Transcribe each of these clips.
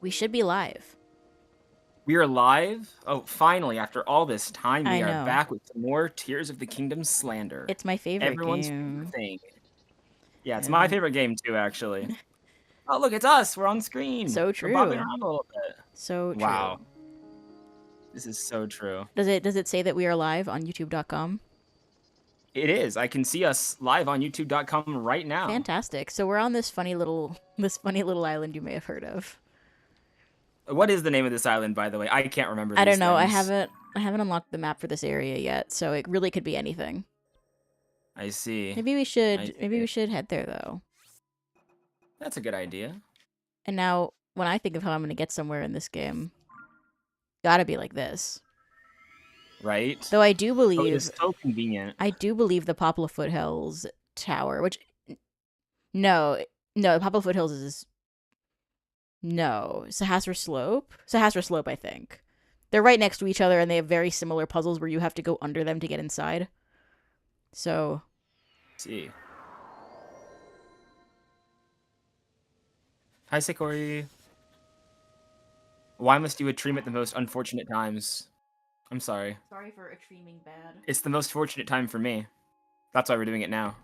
We should be live. We are live. Oh, finally, after all this time, I we are know. back with some more Tears of the Kingdom slander. It's my favorite Everyone's favorite game. thing. Yeah, it's my And favorite game too, actually. Oh, look, it's us. We're on screen. so We're bobbing true. around a little bit. So Wow, true. this is so true. Does it say that we are live on youtube.com? It is. I can see us live on youtube.com right now. Fantastic. So we're on this funny little island you may have heard of. What is the name of this island, by the way? I can't remember I don't these know. things. I haven't unlocked the map for this area yet, so it really could be anything. I see. Maybe I we see. should head there though. That's a good idea. And now when I think of how I'm going to get somewhere in this game, got to be like this. Right? Though Oh, it is so convenient. I do believe the Poplar Foothills Tower, which no, no, Poplar Foothills is no Sahasra Slope. Sahasra Slope, I think. They're right next to each other, and they have very similar puzzles where you have to go under them to get inside. So, Let's see. Hi, Sikori. Why must you dream at the most unfortunate times? I'm sorry. sorry for extreming bad. It's the most fortunate time for me. That's why we're doing it now.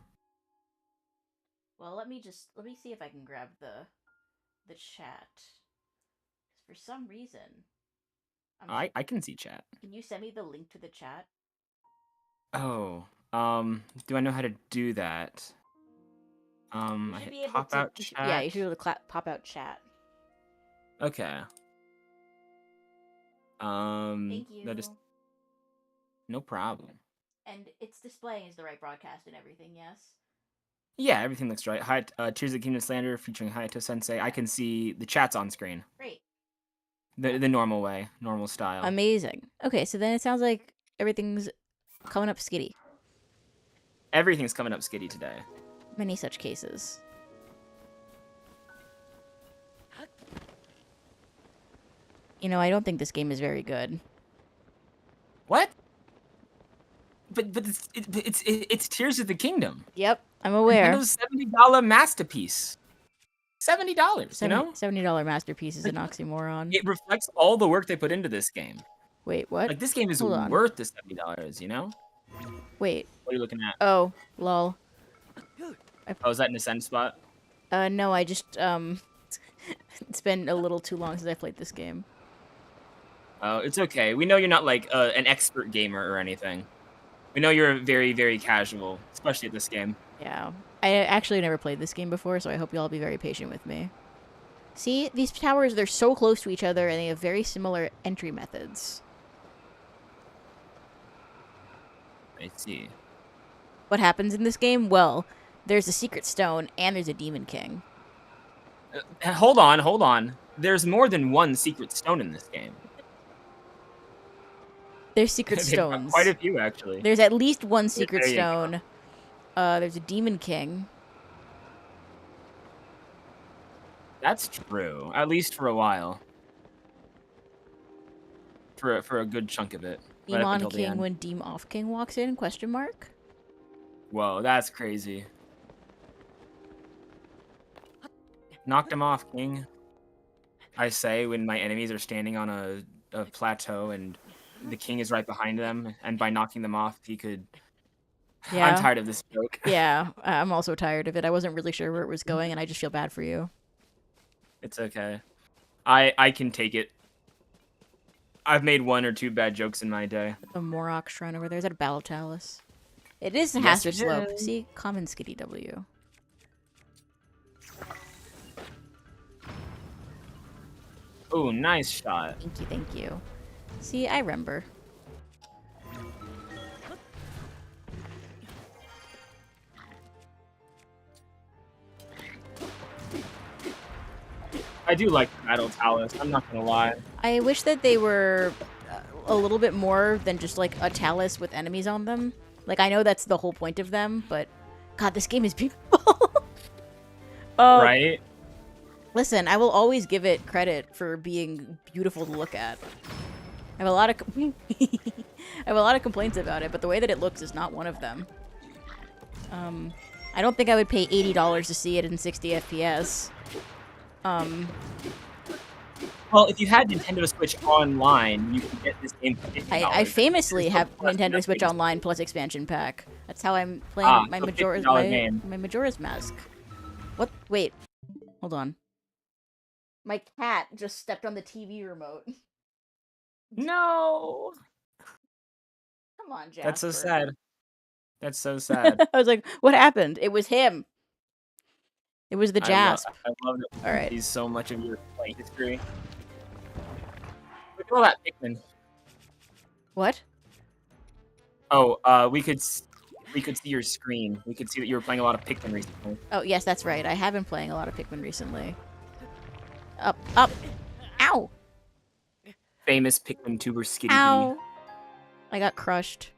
Well, let me see if I can grab the chat. For some reason, I can see chat. can you send me the link to the chat? Oh, do I know how to do that? I hit pop out chat. Yeah, you should be able to pop out chat. Okay. Thank you. No, just no problem. And it's displaying as the right broadcast and everything, yes? Yeah, everything looks right. Hi, Tears of the Kingdom Slander featuring Hayato Sensei. I can see the chats on screen. Great. The normal way, normal style. Amazing. Okay, so then it sounds like everything's coming up skitty. Everything's coming up skitty today. Many such cases. You know, I don't think this game is very good. What? But it's Tears of the Kingdom. Yep, I'm aware. Nintendo's $70 masterpiece. $70, you know? $70 masterpiece is an oxymoron. It reflects all the work they put into this game. Wait, what? Like, this game is Hold on. worth the $70, you know? Wait. What are you looking at? Oh, lol. Oh, is that an ascend spot? No, I just, it's been a little too long since I played this game. Oh, it's okay. We know you're not, like, an expert gamer or anything. We know you're very, very casual, especially at this game. Yeah. I actually never played this game before, so I hope you'll all be very patient with me. See, these towers, they're so close to each other, and they have very similar entry methods. I see. What happens in this game? Well, there's a secret stone, and there's a demon king. Hold on. There's more than one secret stone in this game. There's secret stones. Quite a few, actually. There's at least one secret There you go. stone. There's a demon king. That's true. At least for a while. For a good chunk of it. Right up Demon until the king end. when Deem Off King walks in? Question mark. Whoa, that's crazy. Knocked him off, King. I say when my enemies are standing on a plateau and the king is right behind them, and by knocking them off, he could... Yeah. I'm tired of this joke. Yeah, I'm also tired of it. I wasn't really sure where it was going, and I just feel bad for you. It's okay. I can take it. I've made one or two bad jokes in my day. A Morok shrine over there. Is that a Battle Talus? It is the Yes, Hazard it Slope. is. See? Common Skitty W. Oh, nice shot. Thank you. See, I remember. I do like Battle Talus, I'm not gonna lie. I wish that they were a little bit more than just like a talus with enemies on them. Like, I know that's the whole point of them, but God, this game is beautiful. Oh, Right? listen, I will always give it credit for being beautiful to look at. I have a lot of I have a lot of complaints about it, but the way that it looks is not one of them. I don't think I would pay $80 to see it in 60 FPS. Well, if you had Nintendo Switch Online, you could get this game for $50. I famously Nintendo Switch have Plus, you Nintendo have to Switch get Online Plus expansion pack. That's how I'm playing my so Majora's $50 game. my Majora's Mask. What? Wait, hold on. My cat just stepped on the TV remote. No, Come on, that's so Jasper. sad. That's so sad. I was like, what happened? It was him. It was the Jasp. I love that All we right. see so much of your play history. Look at all that Pikmin. What? Oh, we could see your screen. We could see that you were playing a lot of Pikmin recently. Oh, yes, that's right. I have been playing a lot of Pikmin recently. Up, up. Ow! Famous Pikmin tuber Skitty Ow! I got crushed.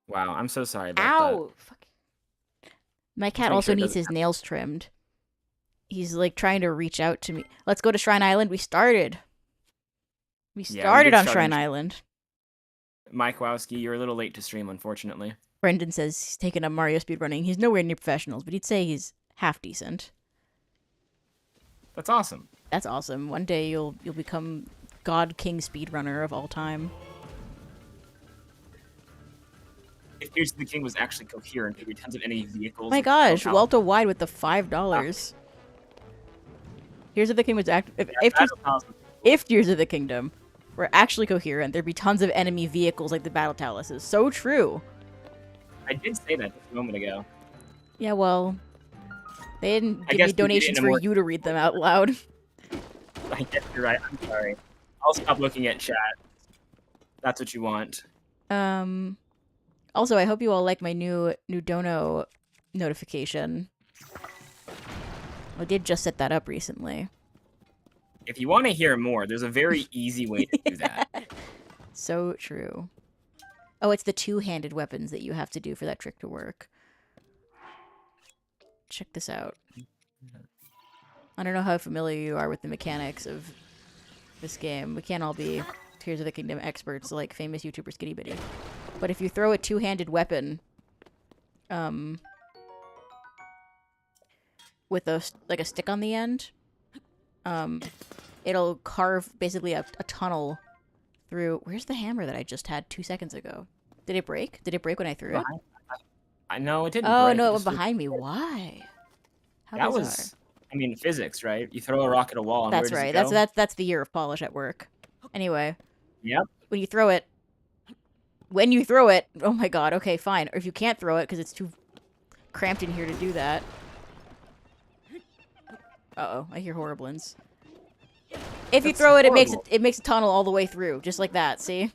Wow, I'm so sorry about Ow! Fuck. My Let's cat make also sure it needs doesn't his nails trimmed. He's like trying to reach out to me. Let's go to Shrine Island. We started. We Yeah, we started did on start Shrine on- Island. that. Mike Wowski, you're a little late to stream, unfortunately. Brendan says he's taken up Mario speedrunning. He's nowhere near professionals, but he'd say he's half decent. That's awesome. That's awesome. One day you'll become God King speedrunner of all time. If Tears of the King was actually coherent, there'd be tons of enemy vehicles. Oh my with gosh, no Walter Wide with the $5. Here's the King was if Tears of the Kingdom were actually coherent, there'd be tons of enemy vehicles like the Battle Taluses. So true. I did say that just a moment ago. Yeah, well, they didn't I give guess me we did it donations in a for more- you to read them out loud. I guess you're right. I'm sorry. I'll stop looking at chat. That's what you want. Also, I hope you all like my new dono notification. I did just set that up recently. If you want to hear more, there's a very easy way to do that. So true. Oh, it's the two-handed weapons that you have to do for that trick to work. Check this out. I don't know how familiar you are with the mechanics of this game. We can't all be Tears of the Kingdom experts like famous YouTuber Skitty Bitty. But if you throw a two-handed weapon, with a stick on the end, it'll carve basically a tunnel through. Where's the hammer that I just had 2 seconds ago? Did it break? Did it break when I threw it? I know it didn't. Oh break, no, it just went behind me. Why? How That bizarre. was, I mean, physics, right? You throw a rock at a wall, and That's where does right. it go? That's the year of polish at work. Anyway, Yep. when you throw it, oh my god. Okay, fine. Or if you can't throw it because it's too cramped in here to do that. Uh-oh, I hear horriblins. If you That's throw it, horrible. it makes a tunnel all the way through, just like that. See?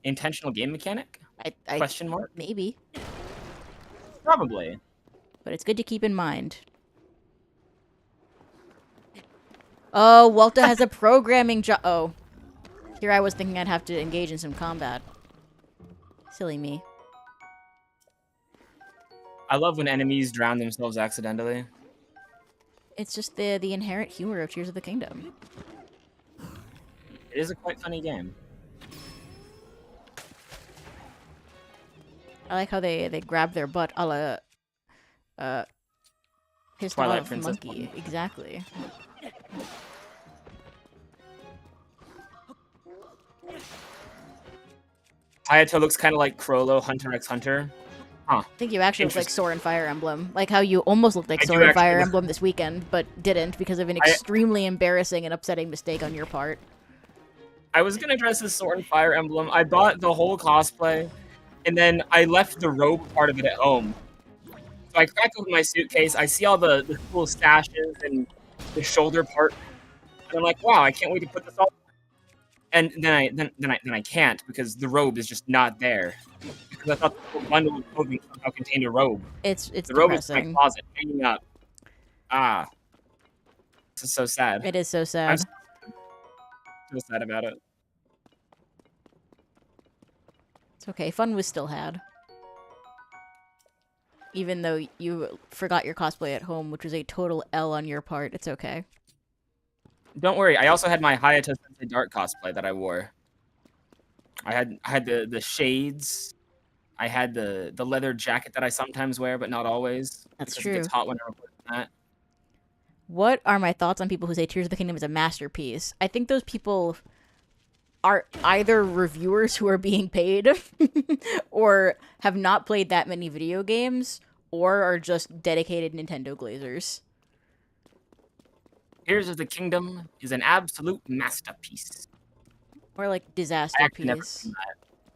Intentional game mechanic? I Question mark? maybe, Probably. but it's good to keep in mind. Oh, Walter has a programming job. Oh, here I was thinking I'd have to engage in some combat. Silly me. I love when enemies drown themselves accidentally. It's just the inherent humor of Tears of the Kingdom. It is a quite funny game. I like how they grab their butt a la pissed Twilight off Princess monkey. one. Exactly. Hayato looks kind of like Crollo, Hunter x Hunter. I think you actually look like Sora and Fire Emblem. Like how you almost looked like I do Sora and Fire actually- Emblem this weekend, but didn't because of an extremely embarrassing and upsetting mistake on your part. I was gonna dress as Sword and Fire Emblem. I bought the whole cosplay, and then I left the robe part of it at home. So I crack open my suitcase. I see all the cool stashes and the shoulder part, and I'm like, "Wow, I can't wait to put this on." And then I can't because the robe is just not there. Because I thought the whole bundle of clothing somehow contained a robe. It's The robe is in depressing. my closet, hanging up. Ah, this is so sad. It is so I'm sad. so sad about it. It's okay. Fun was still had. Even though you forgot your cosplay at home, which was a total L on your part, it's okay. Don't worry. I also had my Hayato Sensei Dark cosplay that I wore. I had the shades. I had the leather jacket that I sometimes wear, but not always. That's because true. It gets hot when I record that. What are my thoughts on people who say Tears of the Kingdom is a masterpiece? I think those people are either reviewers who are being paid or have not played that many video games or are just dedicated Nintendo glazers. Tears of the Kingdom is an absolute masterpiece. Or like I disaster actually never piece. claim that.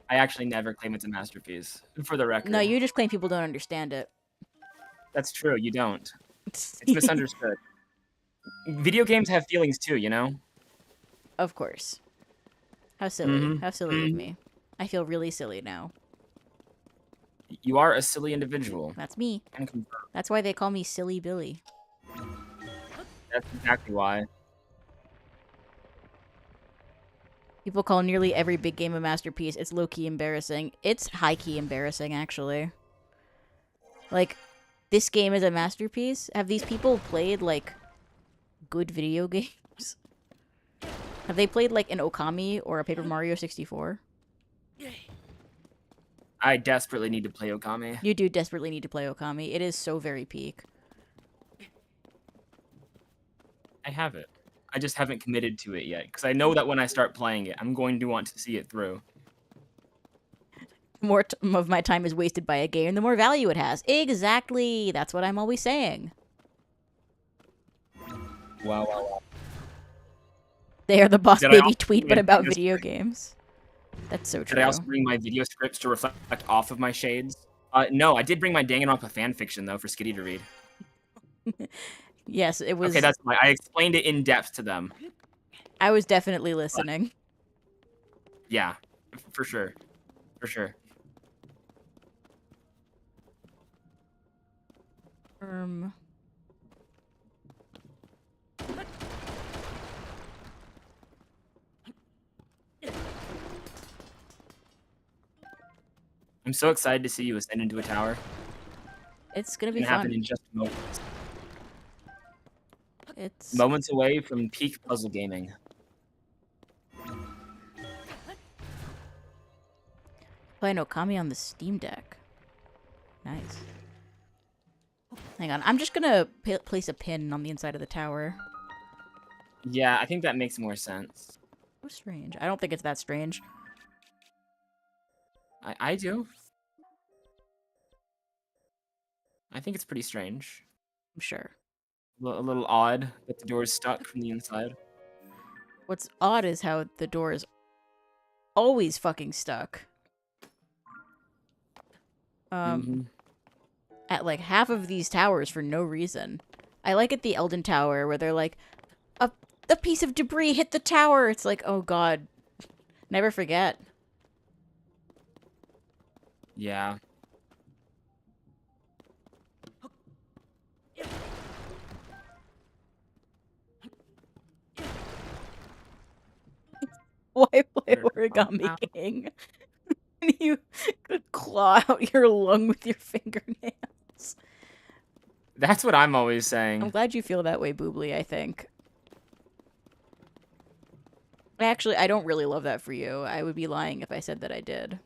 I actually never claim it's a masterpiece, for the No, record. you just claim people don't understand it. That's true, you don't. It's misunderstood. Video games have feelings too, you know? Of course. How silly. Mm-hmm. How silly of Mm-hmm. me. I feel really silly now. You are a silly individual. That's me. And confirm. That's why they call me Silly Billy. That's exactly why. People call nearly every big game a masterpiece. It's low-key embarrassing. It's high-key embarrassing, actually. Like, this game is a masterpiece? Have these people played, like, good video games? Have they played, like, an Okami or a Paper Mario 64? I desperately need to play Okami. You do desperately need to play Okami. It is so very peak. I have it. I just haven't committed to it yet, because I know that when I start playing it, I'm going to want to see it through. The more of my time is wasted by a game, the more value it has. Exactly! That's what I'm always saying. Wow, wow, wow. They are the boss Did I baby also tweet, bring but my about video video games. That's so true. Did I also bring my video scripts to reflect off of my shades? No, I did bring my Danganronpa fanfiction, though, for Skitty to read. Yes, it was... Okay, that's fine. I explained it in depth to them. I was definitely listening. Yeah, for sure. For sure. I'm so excited to see you ascend into a tower. It's gonna be It's gonna happen fun. in just moments. It's... Moments away from peak puzzle gaming. Play Okami on the Steam Deck. Nice. Hang on, I'm just gonna place a pin on the inside of the tower. Yeah, I think that makes more sense. So strange. I don't think it's that strange. I do. I think it's pretty strange. I'm sure. A little odd that the door is stuck from the inside. What's odd is how the door is always fucking stuck. At like half of these towers for no reason. I like at the Elden Tower where they're like, a piece of debris hit the tower. It's like, oh god. Never forget. Yeah. Why play Origami King? You could claw out your lung with your fingernails. That's what I'm always saying. I'm glad you feel that way, Boobly, I think. Actually, I don't really love that for you. I would be lying if I said that I did.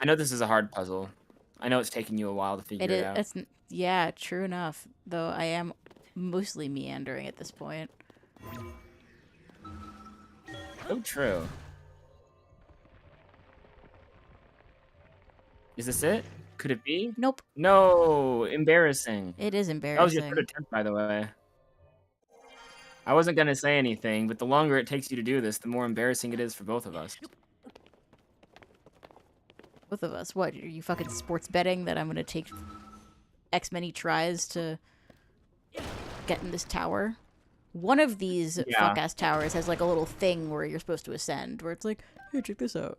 I know this is a hard puzzle. I know it's taking you a while to figure it out. Yeah, true enough. Though I am mostly meandering at this point. Oh, true. Is this it? Could it be? Nope. No, embarrassing. It is embarrassing. That was your third attempt, by the way. I wasn't gonna say anything, but the longer it takes you to do this, the more embarrassing it is for both of us. Both of us. What, are you fucking sports betting that I'm gonna take X many tries to get in this tower? One of these fuck-ass towers has like a little thing where you're supposed to ascend, where it's like, hey, check this out.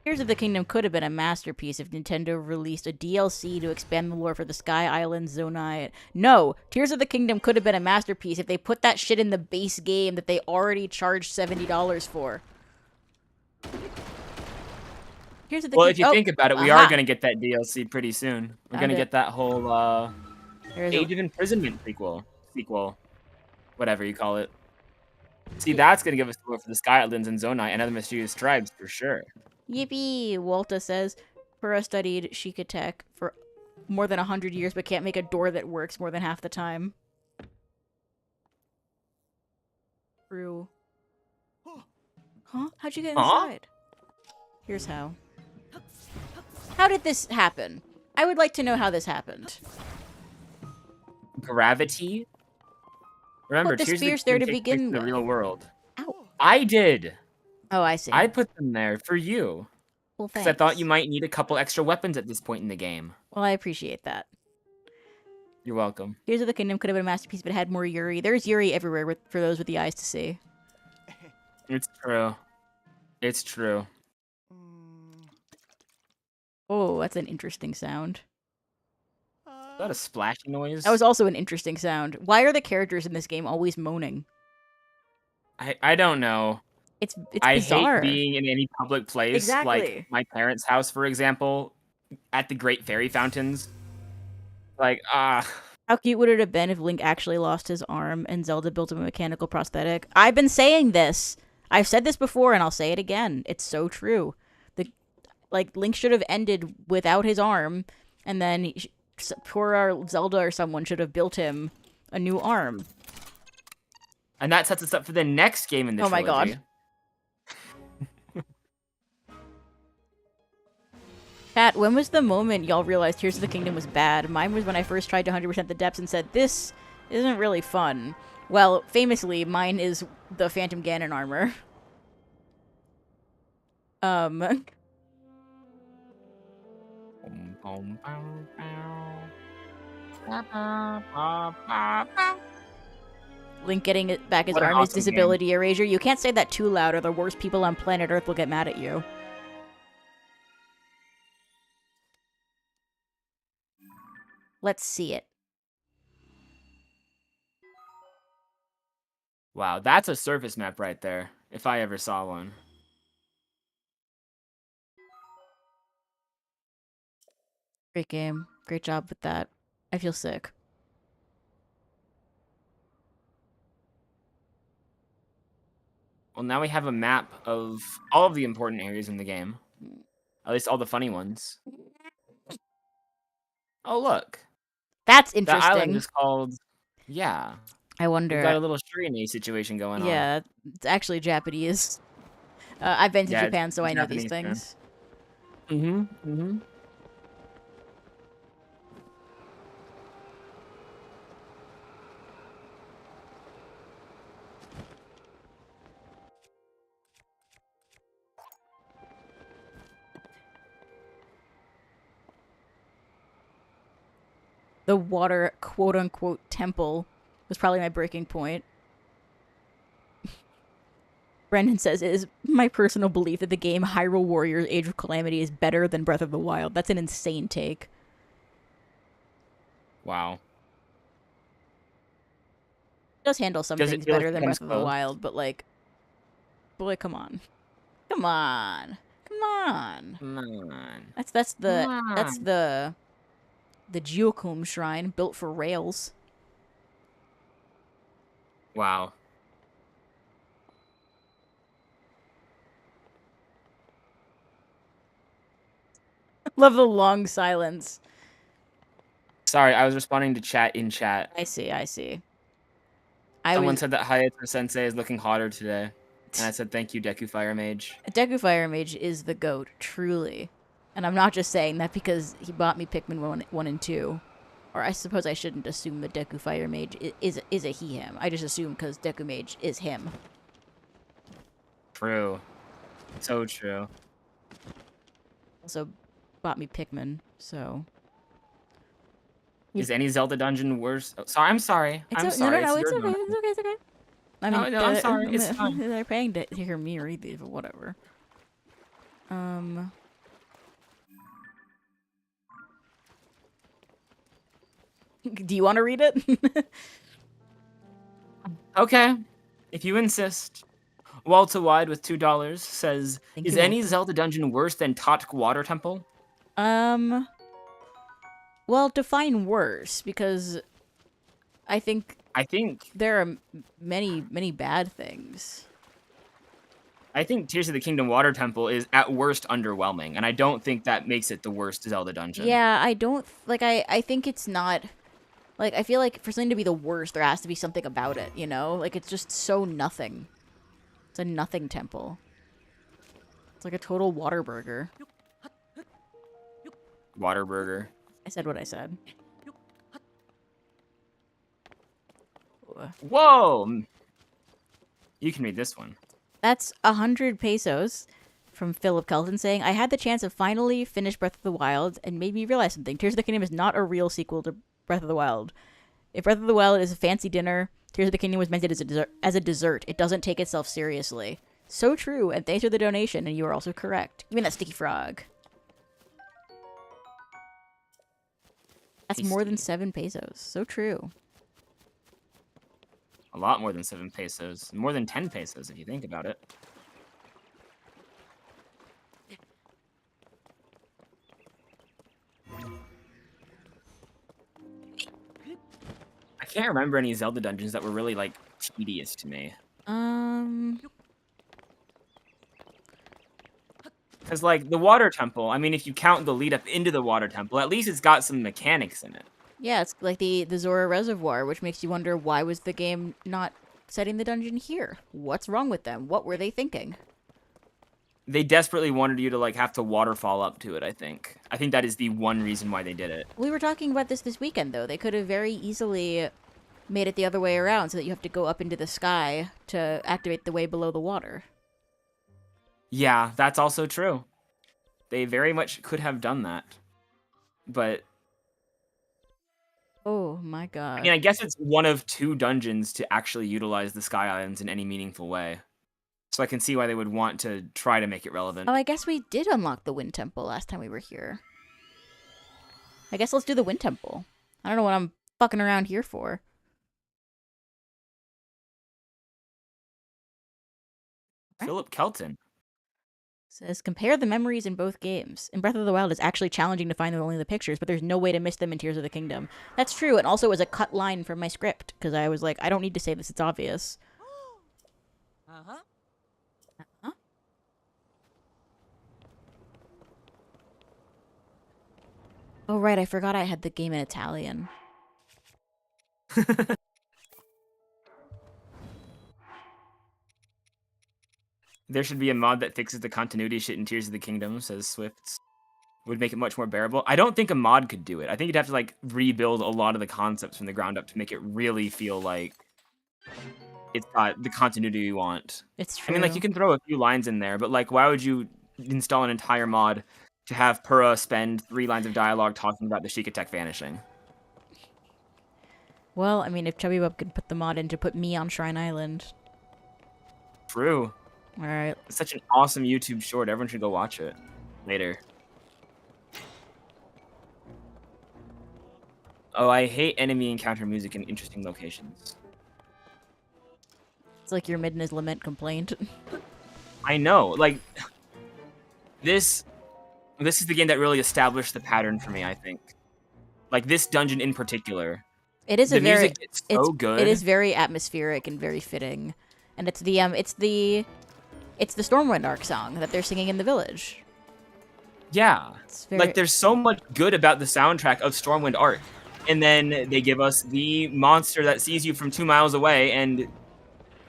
Tears of the Kingdom could have been a masterpiece if Nintendo released a DLC to expand the lore for the Sky Islands Zonai. No! Tears of the Kingdom could have been a masterpiece if they put that shit in the base game that they already charged $70 for. Here's the Well, key. if you Oh, think about it, we are aha! gonna get that DLC pretty soon. We're Found gonna it. get that whole There's a Age of Imprisonment sequel, whatever you call it. See, that's gonna give us the for the Sky Islands and Zonai and other mysterious tribes for sure. yippee. Walta says, Pura studied Shika Tech for more than 100 years, but can't make a door that works more than half the time. True. Huh? How'd you get Huh? inside? Here's how. How did this happen? I would like to know how this happened. Gravity? Remember, Put the Tears of the spears there Kingdom to takes place begin in the with. real world. Ow. I did. Oh, I see. I put them there for you. Well, Because I thanks. thought you might need a couple extra weapons at this point in the game. Well, I appreciate that. You're welcome. Tears of the Kingdom could have been a masterpiece if it had more Yuri. There's Yuri everywhere for those with the eyes to see. It's true. It's true. Oh, that's an interesting sound. Is that a splashing noise? That was also an interesting sound. Why are the characters in this game always moaning? I don't know. It's I bizarre. hate being in any public place, Exactly. like my parents' house, for example, at the Great Fairy Fountains. Like, How cute would it have been if Link actually lost his arm and Zelda built him a mechanical prosthetic? I've been saying this. I've said this before and I'll say it again. It's so true. Link should have ended without his arm, and then poor Zelda or someone should have built him a new arm. and that sets us up for the next game in the trilogy. Oh my god. Pat, when was the moment y'all realized Tears of the Kingdom was bad? Mine was when I first tried to 100% the depths and said, this isn't really fun. Well, famously, mine is the Phantom Ganon armor. Link getting back his What an arm is awesome disability erasure. You can't say that too loud or the worst people on planet Earth will get mad at you. Let's see it. Wow, that's a surface map right there, if I ever saw one. Great game. Great job with that. I feel sick. Well, now we have a map of all of the important areas in the game. At least all the funny ones. Oh, look. That's The island interesting. is called... Yeah. I We've wonder. got a little Shirine situation going on. Yeah, it's actually Japanese. I've been to Yeah, Japan, so I know these Japanese, things. Mm-hmm. The water quote-unquote temple was probably my breaking point. Brendan says, it is my personal belief that the game Hyrule Warriors Age of Calamity is better than Breath of the Wild. That's an insane take. Wow. It does handle some Does it things feel better like than it Breath comes of the close? Wild, but like, boy, come on. Come on. Come on. Come on. That's the Geokum shrine built for rails. Wow. Love the long silence. Sorry, I was responding to chat in chat. I see. Someone said that Hayato Sensei is looking hotter today. And I said, thank you, Deku Fire Mage. Deku Fire Mage is the GOAT, truly. And I'm not just saying that because he bought me Pikmin 1 and 2. Or I suppose I shouldn't assume that Deku Fire Mage is a he-him. I just assume because Deku Mage is him. True. So true. Also bought me Pikmin, so... Is any Zelda dungeon worse? Oh, sorry, I'm sorry. No, It's your it's okay. dungeon. It's okay. I mean, No, I'm sorry. It's fine. They're paying to hear me read these, but whatever. Do you want to read it? Okay. If you insist. Walta Wide with $2 says, Thank "Is you, any Walter. Zelda dungeon worse than totk Water Temple?" Um, well, define worse, because I think I think there are many, many bad things. I think Tears of the Kingdom Water Temple is at worst underwhelming, and I don't think that makes it the worst Zelda dungeon. Yeah, I don't like. I think it's not like. I feel like for something to be the worst, there has to be something about it. You know, like it's just so nothing. It's a nothing temple. It's like a total water burger. Waterburger. I said what I said. Whoa! You can read this one. That's 100 pesos from Philip Kelton saying, I had the chance of finally finish Breath of the Wild and made me realize something. Tears of the Kingdom is not a real sequel to Breath of the Wild. If Breath of the Wild is a fancy dinner, Tears of the Kingdom was meant as a dessert. It doesn't take itself seriously. So true, and thanks for the donation, and you are also correct. Give me that sticky frog. That's more than 7 pesos. So true. A lot more than 7 pesos. More than 10 pesos if you think about it. I can't remember any Zelda dungeons that were really, like, tedious to me. Because, like, the Water Temple, I mean, if you count the lead up into the Water Temple, at least it's got some mechanics in it. Yeah, it's like the Zora Reservoir, which makes you wonder, why was the game not setting the dungeon here? What's wrong with them? What were they thinking? They desperately wanted you to, like, have to waterfall up to it, I think. I think that is the one reason why they did it. We were talking about this weekend, though. They could have very easily made it the other way around so that you have to go up into the sky to activate the way below the water. Yeah, that's also true. They very much could have done that. But Oh my god. I mean, I guess it's one of 2 dungeons to actually utilize the Sky Islands in any meaningful way. So I can see why they would want to try to make it relevant. Oh, I guess we did unlock the Wind Temple last time we were here. I guess let's do the Wind Temple. I don't know what I'm fucking around here for. Philip Kelton Says, compare the memories in both games. In Breath of the Wild, it's actually challenging to find them only in the pictures, but there's no way to miss them in Tears of the Kingdom. That's true, and also it was a cut line from my script, because I was like, I don't need to say this, it's obvious. Uh-huh. Uh-huh. Oh, right, I forgot I had the game in Italian. There should be a mod that fixes the continuity shit in Tears of the Kingdom, says Swifts. Would make it much more bearable. I don't think a mod could do it. I think you'd have to, like, rebuild a lot of the concepts from the ground up to make it really feel like it's got the continuity you want. It's true. I mean, like, you can throw a few lines in there, but, like, why would you install an entire mod to have Purah spend 3 lines of dialogue talking about the Shikatek vanishing? Well, I mean, if Chubby Bub could put the mod in to put me on Shrine Island. True. Alright. It's such an awesome YouTube short. Everyone should go watch it later. Oh, I hate enemy encounter music in interesting locations. It's like your Midna's Lament complaint. I know, like, this is the game that really established the pattern for me, I think. Like, this dungeon in particular. It is the music is so good. It is very atmospheric and very fitting. And it's the Stormwind Arc song that they're singing in the village. Yeah. Very... Like, there's so much good about the soundtrack of Stormwind Arc. And then they give us the monster that sees you from 2 miles away, and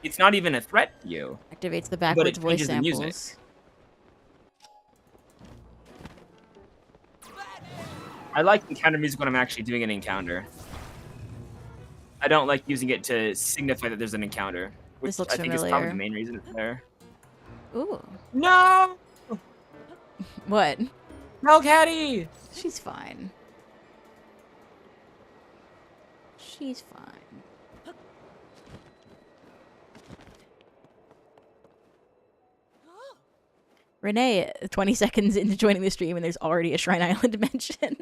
it's not even a threat to you. Activates the backwards voice samples. The music. I like encounter music when I'm actually doing an encounter. I don't like using it to signify that there's an encounter, which This looks I think familiar. is probably the main reason it's there. Ooh. No! What? Melcatty! She's fine. She's fine. Renee, 20 seconds into joining the stream, and there's already a Shrine Island mention.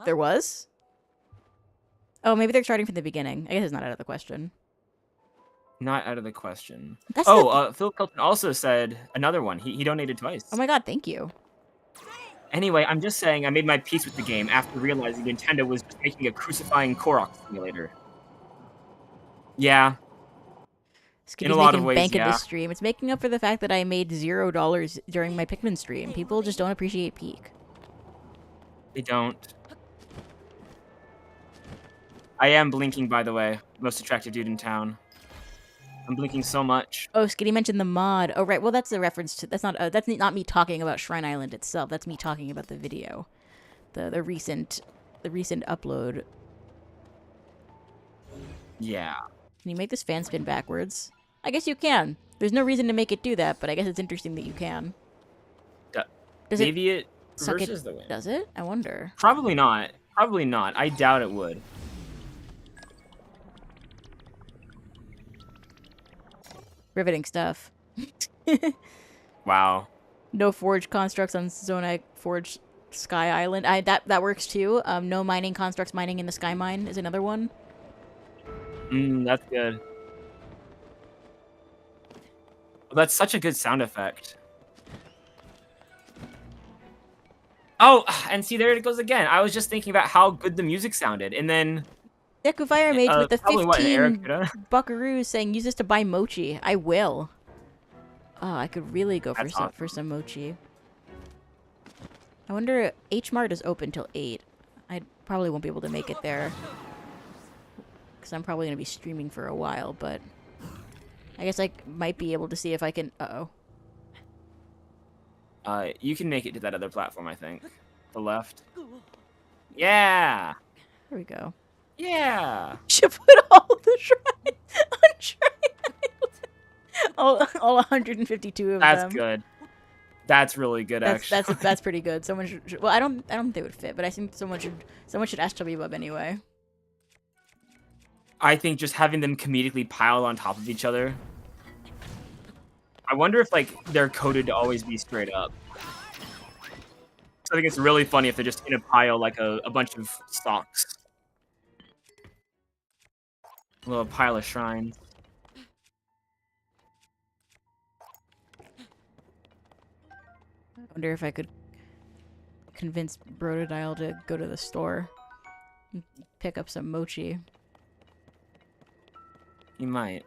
There was? Oh, maybe they're starting from the beginning. I guess it's not out of the question. Not out of the question. That's Oh, the. Phil Kelton also said another one. He donated Oh twice. my god, thank you. Anyway, I'm just saying I made my peace with the game after realizing Nintendo was just making a crucifying Korok simulator. Yeah, in a Skitty's lot of making ways, bank in yeah. this stream. It's making up for the fact that I made $0 during my Pikmin stream. People just don't appreciate Peak. They don't. I am blinking, by the way. Most attractive dude in town. I'm blinking so much. Oh, Skitty mentioned the mod. Oh, right. Well, that's a reference to. That's not me talking about Shrine Island itself. That's me talking about the video, the recent upload. Yeah. Can you make this fan spin backwards? I guess you can. There's no reason to make it do that, but I guess it's interesting that you can. Does it Maybe it suck it? reverses the wind. Does it? I wonder. Probably not. Probably not. I doubt it would. Riveting stuff. Wow. No forge constructs on Zonai Forge Sky Island. That works too. No mining constructs mining in the Sky Mine is another one. That's good. Well, that's such a good sound effect. Oh, and see, there it goes again. I was just thinking about how good the music sounded, and then... Deku Fire Mage with the probably what, 15 Eric? buckaroos saying use this to buy mochi. I will. Oh, I could really go for That's some awesome. for some mochi. I wonder H Mart is open till 8. I probably won't be able to make it there because I'm probably gonna be streaming for a while. But I guess I might be able to see if I can. You can make it to that other platform, I think. The left. Yeah! There we go. Yeah! Should put all the shrines on Shrine Island. all 152 of That's them. good. That's really good, actually. That's pretty good. Someone should. Well, I don't think they would fit, but I think someone should ask Chubby Bub anyway. I think just having them comedically piled on top of each other. I wonder if, like, they're coded to always be straight up. So I think it's really funny if they're just in a pile like a bunch of socks. A little pile of shrines. I wonder if I could convince Brotodile to go to the store and pick up some mochi. You might.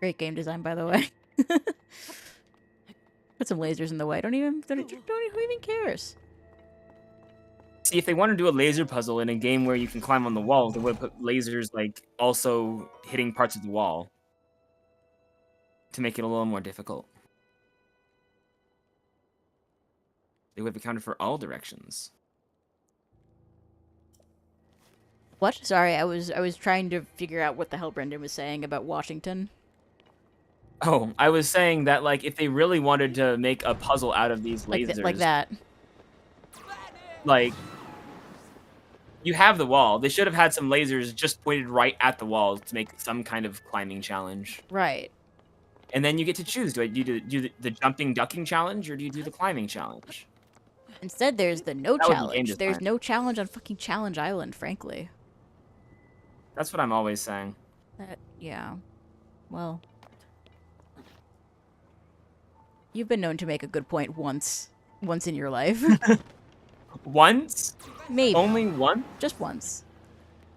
Great game design, by the way. Put some lasers in the way. Who even cares? See, if they want to do a laser puzzle in a game where you can climb on the wall, they would put lasers, like, also hitting parts of the wall. To make it a little more difficult. They would have accounted for all directions. What? Sorry, I was trying to figure out what the hell Brendan was saying about Washington. Oh, I was saying that, like, if they really wanted to make a puzzle out of these lasers... Like that. Like, you have the wall. They should have had some lasers just pointed right at the wall to make some kind of climbing challenge. Right. And then you get to choose. Do you do the jumping, ducking challenge, or do you do the climbing challenge? Instead, there's the no That would be game challenge. There's design. no challenge on fucking Challenge Island, frankly. That's what I'm always saying. Yeah. Well. You've been known to make a good point once in your life. Once? Maybe. Only once? Just once.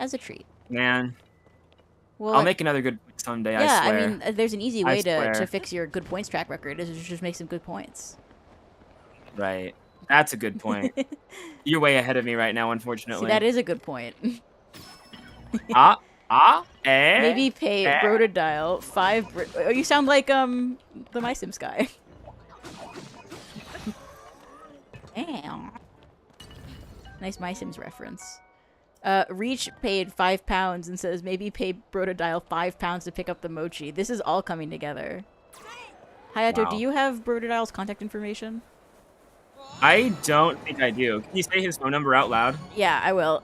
As a treat. Man. Well, I'll make another good point someday, yeah, I swear. I mean, there's an easy I way to swear. fix your good points track record is to just make some good points. Right. That's a good point. You're way ahead of me right now, unfortunately. See, that is a good point. Maybe pay Brotodile 5... Oh, you sound like, the My Sims guy. Damn. Nice My Sims reference. Reach paid £5 and says maybe pay Brotodile £5 to pick up the mochi. This is all coming together. Hayato, Wow. do you have Brotodile's contact information? I don't think I do. Can you say his phone number out loud? Yeah, I will.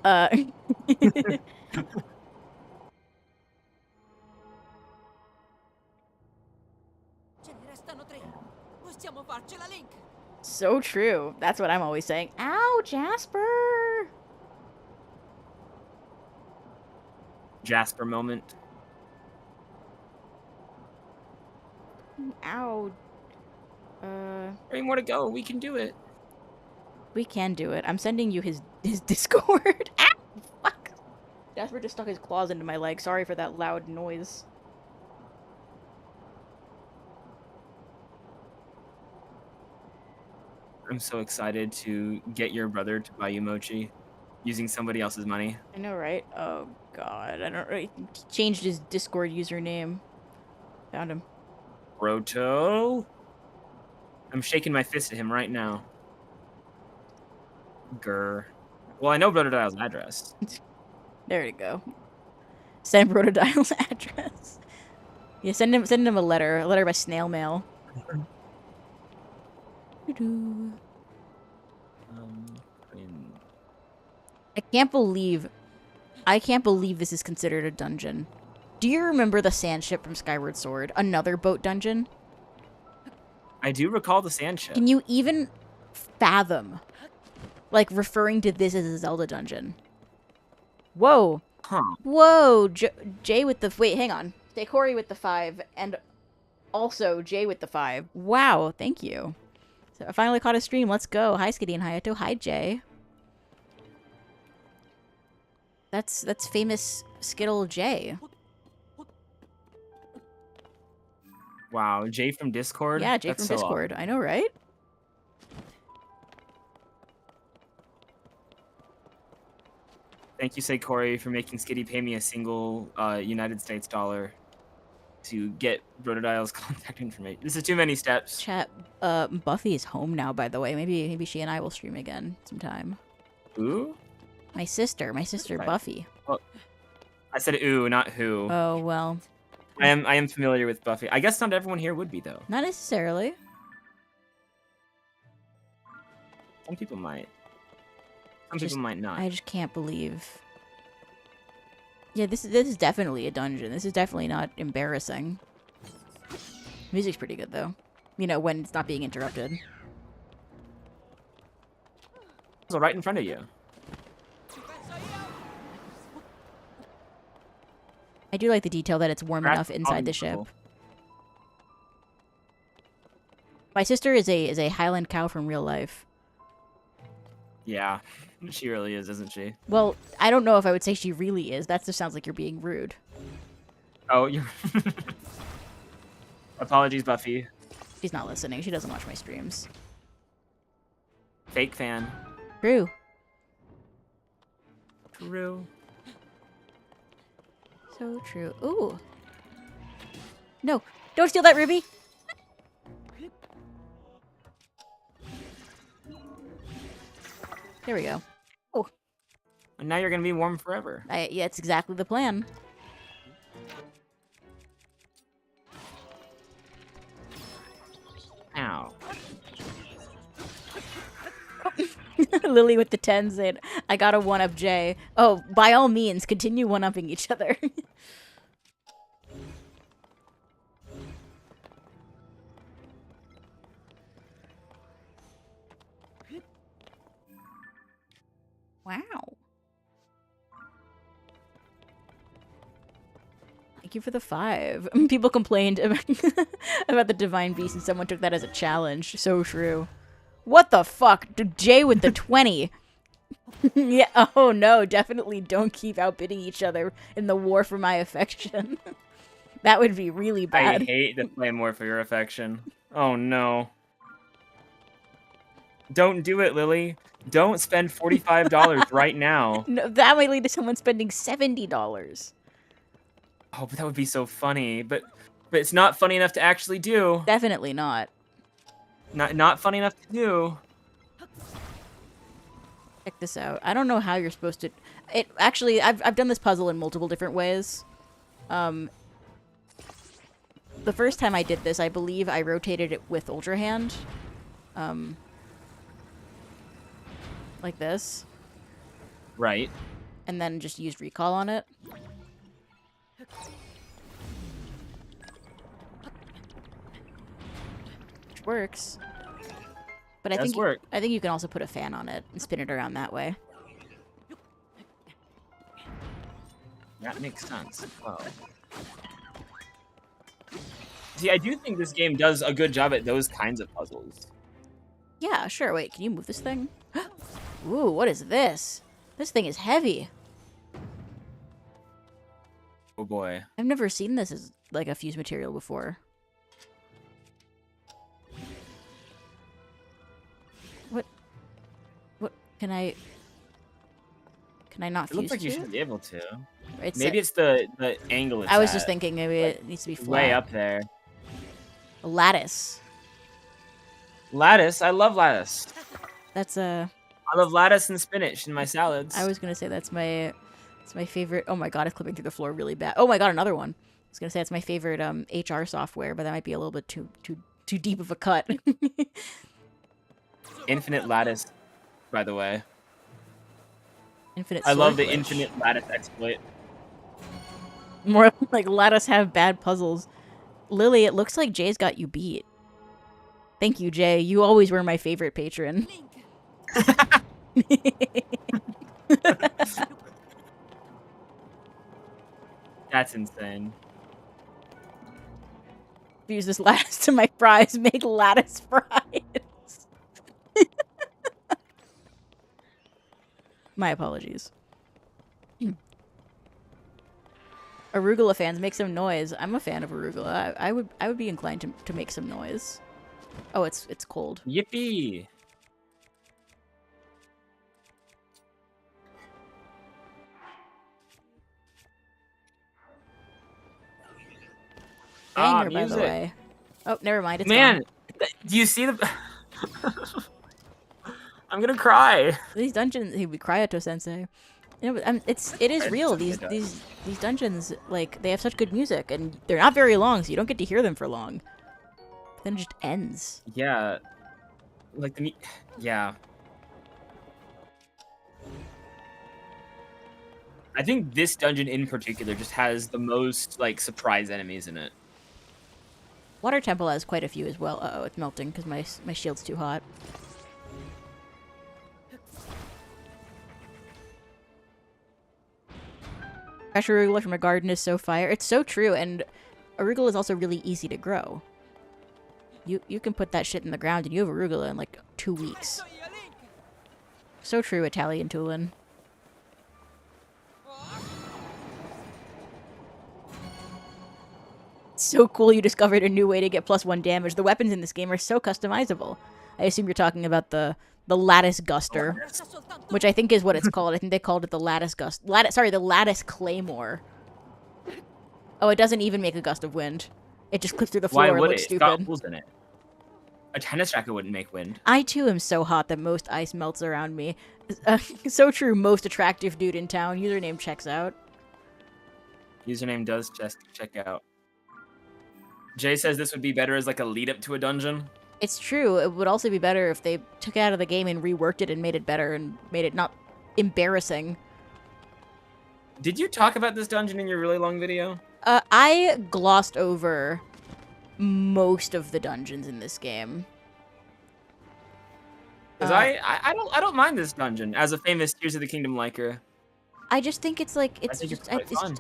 So true. That's what I'm always saying. Ow, Jasper! Jasper moment. Ow. 3 more to go. We can do it. We can do it. I'm sending you his Discord. Ah, fuck. Jasper just stuck his claws into my leg. Sorry for that loud noise. I'm so excited to get your brother to buy you mochi using somebody else's money. I know, right? Oh god, I don't really. He changed his Discord username. Found him. Roto. I'm shaking my fist at him right now. Grr. Well, I know Brother Dial's address. There you go. Send Brotodial's address. Yeah, send him a letter by snail mail. Doo-doo. I can't believe this is considered a dungeon. Do you remember the sand ship from Skyward Sword? Another boat dungeon? I do recall the sand ship. Can you even fathom, like, referring to this as a Zelda dungeon? Whoa. Huh. Whoa. Jay with the... Wait, hang on. Dekori with the 5, and also Jay with the 5. Wow, thank you. So I finally caught a stream. Let's go. Hi, Skitty and Hayato. Hi, Jay. That's famous Skittle Jay. Wow, Jay from Discord? Yeah, Jay That's from so Discord. awesome. I know, right? Thank you, say Corey, for making Skitty pay me a single United States dollar to get Brotodial's contact information. This is too many steps. Chat, Buffy is home now, by the way. Maybe she and I will stream again sometime. Who? My sister Right. Buffy. Well, I said ooh, not who. Oh, well. I am familiar with Buffy. I guess not everyone here would be, though. Not necessarily. Some people might. Some people might not. I just can't believe. Yeah, this is definitely a dungeon. This is definitely not embarrassing. Music's pretty good, though. You know, when it's not being interrupted. So right in front of you. I do like the detail that it's warm enough inside the ship. Cool. My sister is a Highland cow from real life. Yeah, she really is, isn't she? Well, I don't know if I would say she really is. That just sounds like you're being rude. Oh, you're... Apologies, Buffy. She's not listening. She doesn't watch my streams. Fake fan. True. True. So true. Ooh. No. Don't steal that ruby. There we go. Oh. And now you're gonna be warm forever. Yeah, it's exactly the plan. Ow. Lily with the 10 saying, I got a 1-up Jay. Oh, by all means, continue 1-upping each other. Wow. Thank you for the 5. People complained about, about the Divine Beast and someone took that as a challenge. So true. What the fuck? Jay with the 20. Yeah, oh no, definitely don't keep outbidding each other in the war for my affection. That would be really bad. I hate to play more for your affection. Oh no. Don't do it, Lily. Don't spend $45 right now. No, that might lead to someone spending $70. Oh, but that would be so funny. But it's not funny enough to actually do. Definitely not. Not funny enough to do. Check this out. I don't know how you're supposed to... Actually, I've done this puzzle in multiple different ways. The first time I did this, I believe I rotated it with Ultra Hand. Like this. Right. And then just used recall on it. Which works. But I think you can also put a fan on it and spin it around that way. That makes sense. Whoa. See, I do think this game does a good job at those kinds of puzzles. Yeah, sure. Wait, can you move this thing? Ooh, what is this? This thing is heavy. Oh boy. I've never seen this as like a fuse material before. What? What? Can I not It fuse looks like to you it? should be able to. It's Maybe it's the angle it's I was just at. thinking maybe Like, it needs to be flat. way up there. A lattice. Lattice. I love lattice. That's I love lettuce and spinach in my salads. I was gonna say it's my favorite. Oh my god, it's clipping through the floor really bad. Oh my god, another one. I was gonna say it's my favorite HR software, but that might be a little bit too deep of a cut. Infinite lattice, by the way. Infinite. I love the glitch. infinite lattice exploit. More like let us have bad puzzles. Lily, it looks like Jay's got you beat. Thank you, Jay. You always were my favorite patron. That's insane. Use this lattice to my fries. Make lattice fries. My apologies. Arugula fans, make some noise. I'm a fan of arugula. I would be inclined to make some noise. Oh, it's cold. Yippee! Banger, by the music. way. Oh, never mind. It's Man, gone. do you see the? I'm gonna cry. These dungeons. He would cryoto sensei. You know, it is real. These dungeons, like, they have such good music, and they're not very long, so you don't get to hear them for long. But then it just ends. Yeah, like yeah. I think this dungeon in particular just has the most like surprise enemies in it. Water Temple has quite a few as well. Uh oh, it's melting because my shield's too hot. Fresh arugula from a garden is so fire. It's so true, and arugula is also really easy to grow. You can put that shit in the ground and you have arugula in like 2 weeks. So true, Italian Tulin. So cool you discovered a new way to get +1 damage. The weapons in this game are so customizable. I assume you're talking about the lattice guster, which I think is what it's called. I think they called it the lattice gust. The lattice claymore. Oh, it doesn't even make a gust of wind. It just clips through the floor. Why and would looks it? stupid. It's got holes in it. A tennis racket wouldn't make wind. I too am so hot that most ice melts around me. So true. Most attractive dude in town. Username checks out. Username does just check out. Jay says this would be better as like a lead up to a dungeon. It's true. It would also be better if they took it out of the game and reworked it and made it better and made it not embarrassing. Did you talk about this dungeon in your really long video? I glossed over most of the dungeons in this game. Because I don't mind this dungeon as a famous Tears of the Kingdom liker. I just think it's like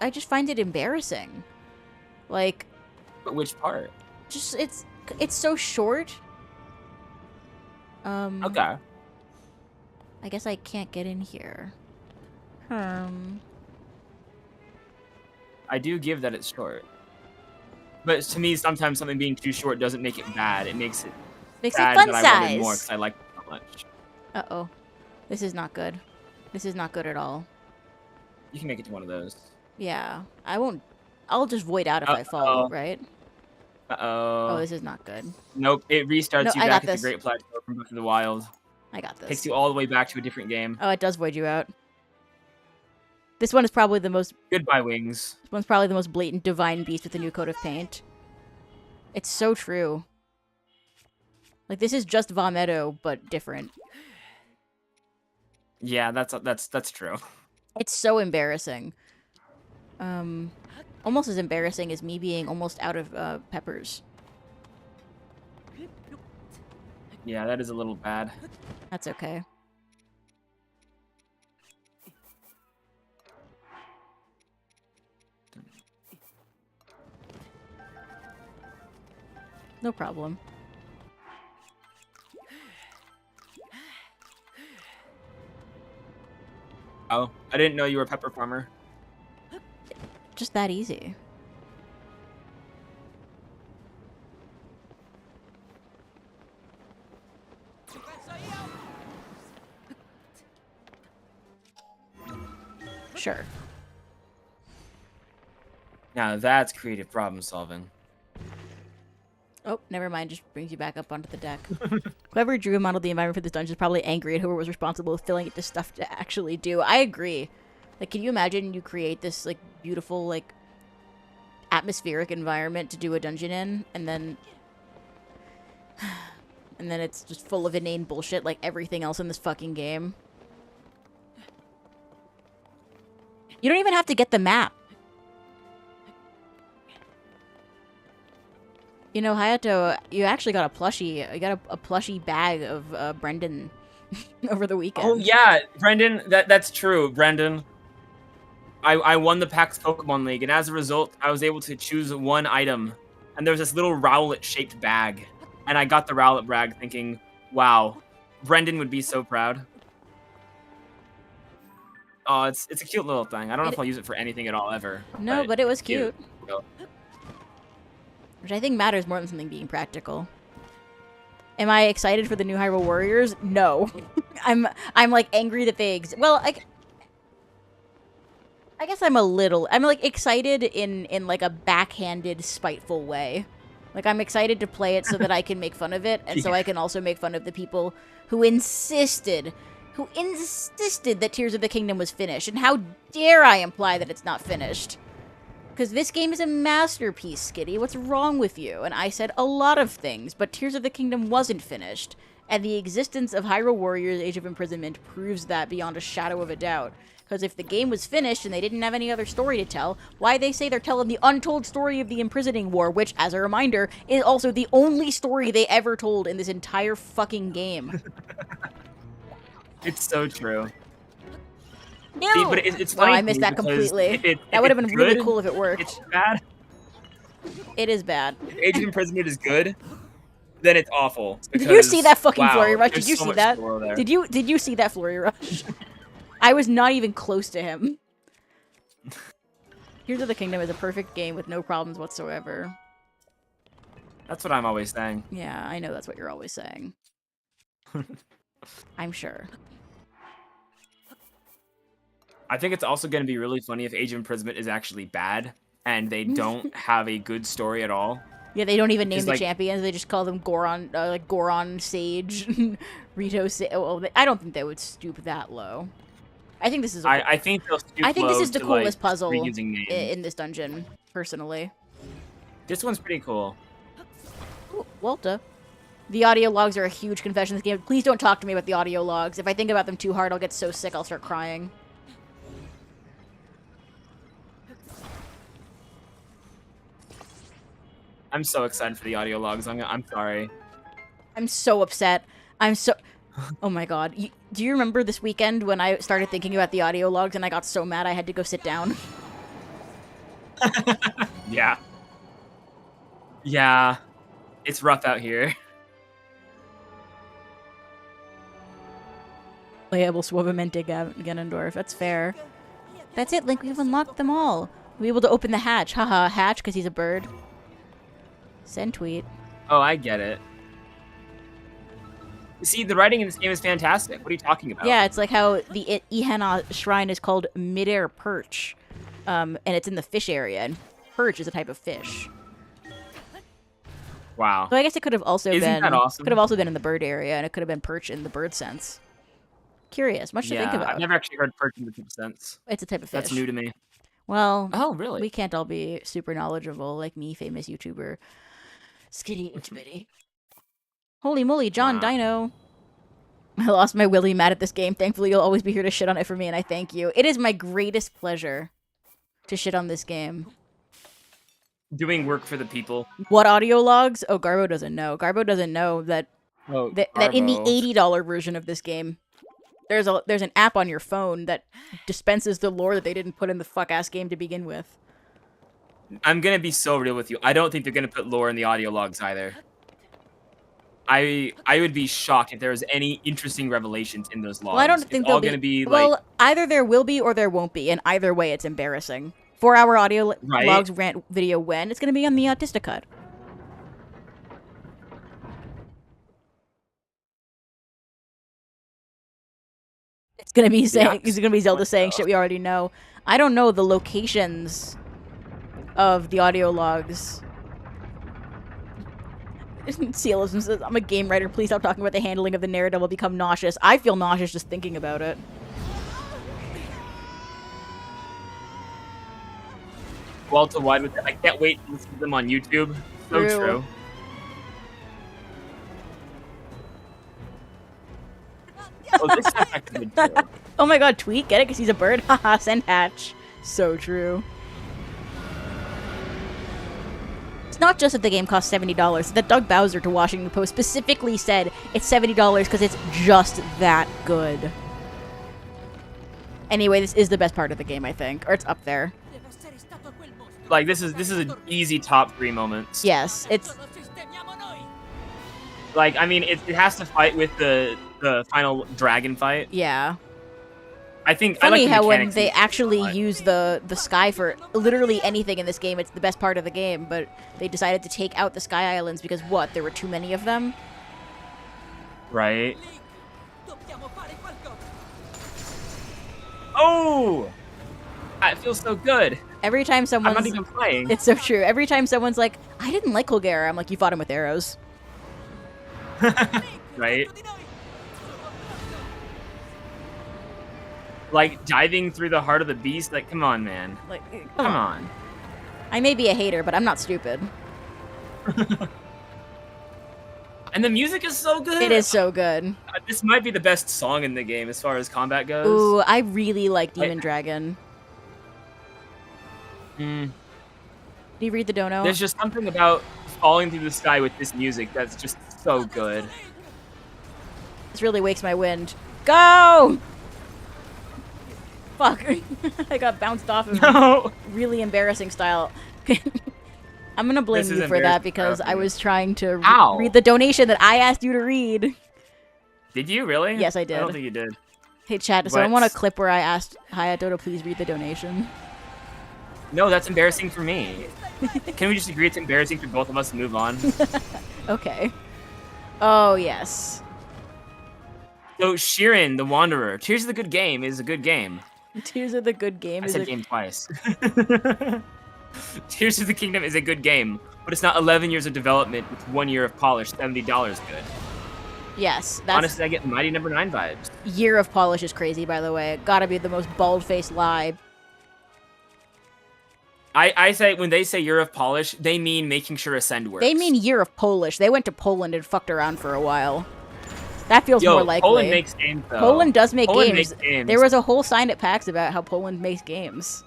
I just find it embarrassing. Like, But which part? just it's so short. Okay. I guess I can't get in here. I do give that it's short. But to me, sometimes something being too short doesn't make it bad. It makes it Makes bad it fun that I wanted more size. because I like it so much. Uh-oh. This is not good. This is not good at all. You can make it to one of those. Yeah. I won't... I'll just void out if I fall, right? Uh-oh. Oh, this is not good. Nope, it restarts No, you I back got at this. the Great Plateau from Breath of the Wild. I got this. Takes you all the way back to a different game. Oh, it does void you out. This one is probably the most... Goodbye, wings. This one's probably the most blatant divine beast with a new coat of paint. It's so true. Like, this is just Vomito, but different. Yeah, that's true. It's so embarrassing. Almost as embarrassing as me being almost out of peppers. Yeah, that is a little bad. That's okay. No problem. Oh, I didn't know you were a pepper farmer. Just that easy. Sure. Now that's creative problem solving. Oh, never mind. Just brings you back up onto the deck. Whoever drew and modeled the environment for this dungeon is probably angry at whoever was responsible with filling it to stuff to actually do. I agree. Like, can you imagine you create this, like, beautiful, like, atmospheric environment to do a dungeon in, and then... and then it's just full of inane bullshit like everything else in this fucking game. You don't even have to get the map. You know, Hayato, you actually got a plushie. You got a plushie bag of Brendan over the weekend. Oh yeah, Brendan, that's true, Brendan. I won the PAX Pokemon League, and as a result, I was able to choose one item, and there was this little Rowlet-shaped bag, and I got the Rowlet bag thinking, wow, Brendan would be so proud. Oh, it's a cute little thing. I don't know if I'll use it for anything at all ever. No, but it was cute. So. Which I think matters more than something being practical. Am I excited for the new Hyrule Warriors? No. I'm like angry that they exist. Well, I guess I'm like excited in like a backhanded, spiteful way. Like, I'm excited to play it so that I can make fun of it, and so I can also make fun of the people who insisted that Tears of the Kingdom was finished. And how dare I imply that it's not finished? Because this game is a masterpiece, Skitty. What's wrong with you? And I said a lot of things, but Tears of the Kingdom wasn't finished. And the existence of Hyrule Warriors Age of Imprisonment proves that beyond a shadow of a doubt. Because if the game was finished and they didn't have any other story to tell, why they say they're telling the untold story of the Imprisoning War, which, as a reminder, is also the only story they ever told in this entire fucking game. It's so true. No! See, but it's Oh, funny I missed that completely. That would have been really cool if it worked. It's bad. It is bad. If Age of Imprisonment is good, then it's awful. Did you see that fucking wow, flurry rush? there's Did you so see much that? spoil there. Did you see that flurry rush? I was not even close to him. Tears of the Kingdom is a perfect game with no problems whatsoever. That's what I'm always saying. Yeah, I know that's what you're always saying. I'm sure. I think it's also going to be really funny if Age of Imprisonment is actually bad and they don't have a good story at all. Yeah, they don't even name It's the like- champions. They just call them Goron, like Goron Sage, Rito Sage. Oh, I don't think they would stoop that low. I think this is. I think they'll stoop I think this low is the to, coolest like, puzzle reusing names. in this dungeon, personally. This one's pretty cool. Ooh, Walta. The audio logs are a huge confession in this game. Please don't talk to me about the audio logs. If I think about them too hard, I'll get so sick I'll start crying. I'm so excited for the audio logs. I'm sorry. I'm so upset. I'm so... Oh my god. Do you remember this weekend when I started thinking about the audio logs and I got so mad I had to go sit down? Yeah. Yeah. It's rough out here. Playable Suavemente Ganondorf. That's fair. That's it, Link. We've unlocked them all. We'll be able to open the hatch. Haha, hatch because he's a bird. Send tweet. Oh, I get it. See, the writing in this game is fantastic. What are you talking about? Yeah, it's like how the Ihana shrine is called Midair Perch. And it's in the fish area, and perch is a type of fish. Wow. So I guess it could have also Isn't been that awesome? could have also been in the bird area, and it could have been perch in the bird sense. Curious, much to think about. I've never actually heard perch in the true sense. It's a type of fish. That's new to me. Well, Oh, really? we can't all be super knowledgeable like me, famous YouTuber. Skitty itty bitty. Holy moly, John Wow. Dino. I lost my willy mad at this game. Thankfully, you'll always be here to shit on it for me, and I thank you. It is my greatest pleasure to shit on this game. Doing work for the people. What audio logs? Oh, Garbo doesn't know. Garbo doesn't know that Oh, that in the Garbo. $80 version of this game, there's an app on your phone that dispenses the lore that they didn't put in the fuck-ass game to begin with. I'm gonna be so real with you. I don't think they're gonna put lore in the audio logs either. I would be shocked if there was any interesting revelations in those Well, I logs. don't It's think there'll all gonna be. be like, Well, either there will be or there won't be, and either way, it's embarrassing. 4-hour audio right? logs rant video when it's gonna be on the Cut. It's gonna be The saying. It's gonna be Zelda what saying shit the? we already know. I don't know the locations of the audio logs. Cielism says, "I'm a game writer. Please stop talking about the handling of the narrative. I'll become nauseous. I feel nauseous just thinking about it." Well to wide with it. I can't wait to listen to them on YouTube. So True. true. Oh, this is actually good too. Oh my god, Tweet, get it? Because he's a bird? Haha, send hatch. So true. It's not just that the game costs $70. That Doug Bowser to Washington Post specifically said it's $70 because it's just that good. Anyway, this is the best part of the game, I think. Or it's up there. Like, this is an easy top 3 moments. Yes, it's... Like, I mean, it has to fight with the final dragon fight. Yeah. I think Funny I like the how when mechanics they in actually use the sky for literally anything in this game, it's the best part of the game, but they decided to take out the Sky Islands because, what, there were too many of them? Right. Oh! It feels so good. Every time someone's... I'm not even playing. It's so true. Every time someone's like, I didn't like Colgera, I'm like, you fought him with arrows. Right? Like, diving through the heart of the beast? Like, come on, man. Like, Come on. I may be a hater, but I'm not stupid. And the music is so good. It is so good. This might be the best song in the game as far as combat goes. Ooh, I really like Demon Dragon. Mm. Do you read the dono? There's just something about falling through the sky with this music that's just so good. This really wakes my wind. Go! Fuck. I got bounced off of No! really embarrassing style. I'm gonna blame This is you for that embarrassing because for I me. was trying to Ow. read the donation that I asked you to read. Did you really? Yes, I did. I don't think you did. Hey, chat, does someone want a What? clip where I asked Hayato to please read the donation? No, that's embarrassing for me. Can we just agree it's embarrassing for both of us and move on? Okay. Oh, yes. So, Shirin, the Wanderer. Tears of the Good Game is a good game. Tears of the Good Game I is said a... game twice. Tears of the Kingdom is a good game, but it's not 11 years of development with 1 year of polish, $70 good. Yes, that's... Honestly, I get Mighty Number 9 vibes. Year of Polish is crazy, by the way. Gotta be the most bald-faced lie. I say, when they say year of polish, they mean making sure Ascend works. They mean Year of Polish. They went to Poland and fucked around for a while. That feels Yo, more likely. Poland makes games, though. Poland does make Poland games. makes games. There was a whole sign at PAX about how Poland makes games.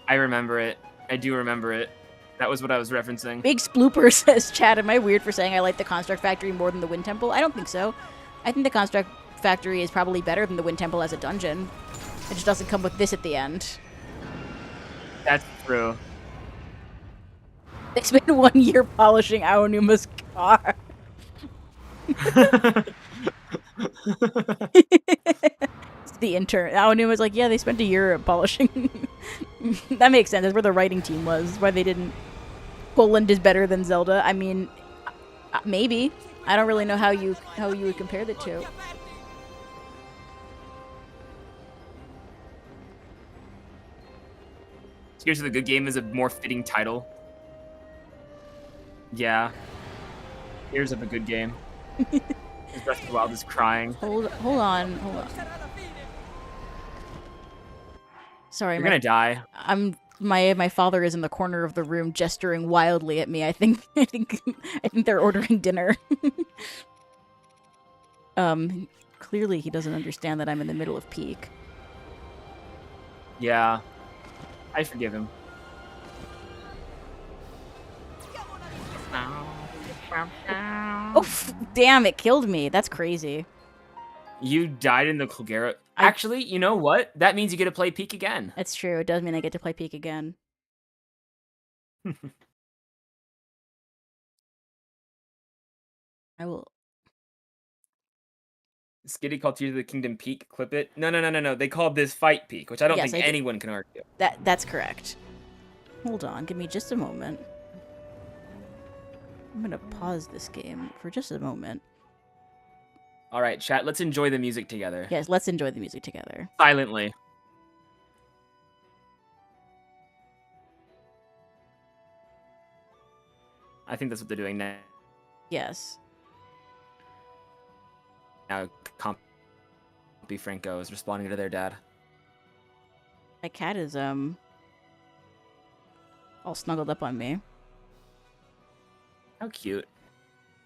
I remember it. I do remember it. That was what I was referencing. Big Splooper says, Chad, am I weird for saying I like the Construct Factory more than the Wind Temple? I don't think so. I think the Construct Factory is probably better than the Wind Temple as a dungeon. It just doesn't come with this at the end. That's true. They spent 1 year polishing Aonuma's car. It's the intern. Aonuma's like, yeah, they spent a year polishing. That makes sense. That's where the writing team was. That's why they didn't... Poland is better than Zelda. I mean, maybe. I don't really know how you would compare the two. Tears of the Good Game is a more fitting title. Yeah. Tears of a Good Game. Breath of the Wild is crying. Hold on. Sorry, You're gonna die. My father is in the corner of the room gesturing wildly at me. I think they're ordering dinner. Clearly he doesn't understand that I'm in the middle of peak. Yeah. I forgive him. Oh, damn, it killed me. That's crazy. You died in the Colgera. Actually, you know what? That means you get to play Peak again. That's true. It does mean I get to play peak again. I will. Skitty called Tears of the Kingdom Peak. Clip it. No. They called this Fight Peak, which I don't Yes, think I did. anyone can argue. That's correct. Hold on, give me just a moment. I'm gonna pause this game for just a moment. All right, chat. Let's enjoy the music together. Yes, let's enjoy the music together. Silently. I think that's what they're doing now. Yes. Now, Compy Franco is responding to their dad. My cat is all snuggled up on me. How cute.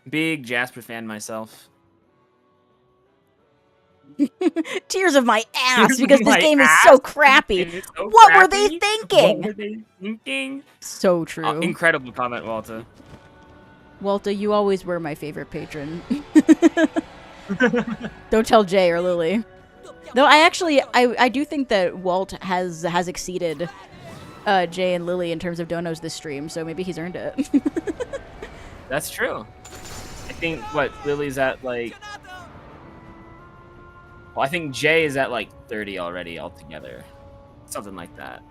Big Jasper fan myself. Tears of my ass because this My game is ass? so crappy. It is so What were crappy. they thinking? What were they thinking? So true. Incredible comment, Walter. Walter, you always were my favorite patron. Don't tell Jay or Lily. Though I do think that Walt has exceeded Jay and Lily in terms of donos this stream, so maybe he's earned it. That's true. I think, Lily's at, like... Well, I think Jay is at, like, 30 already altogether. Something like that.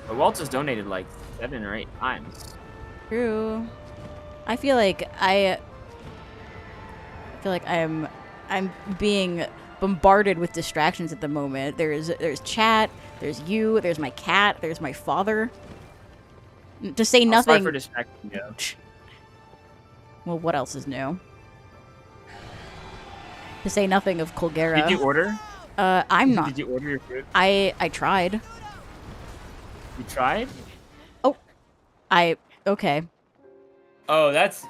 But Walt has donated, like, 7 or 8 times. True. I feel like I'm being bombarded with distractions at the moment. There's chat, there's you, there's my cat, there's my father. To say nothing. Sorry for distracting you. Well, what else is new? To say nothing of Colgera. Did you order? I'm not. Did you order your food? I tried. You tried? Oh, okay. Oh, that's...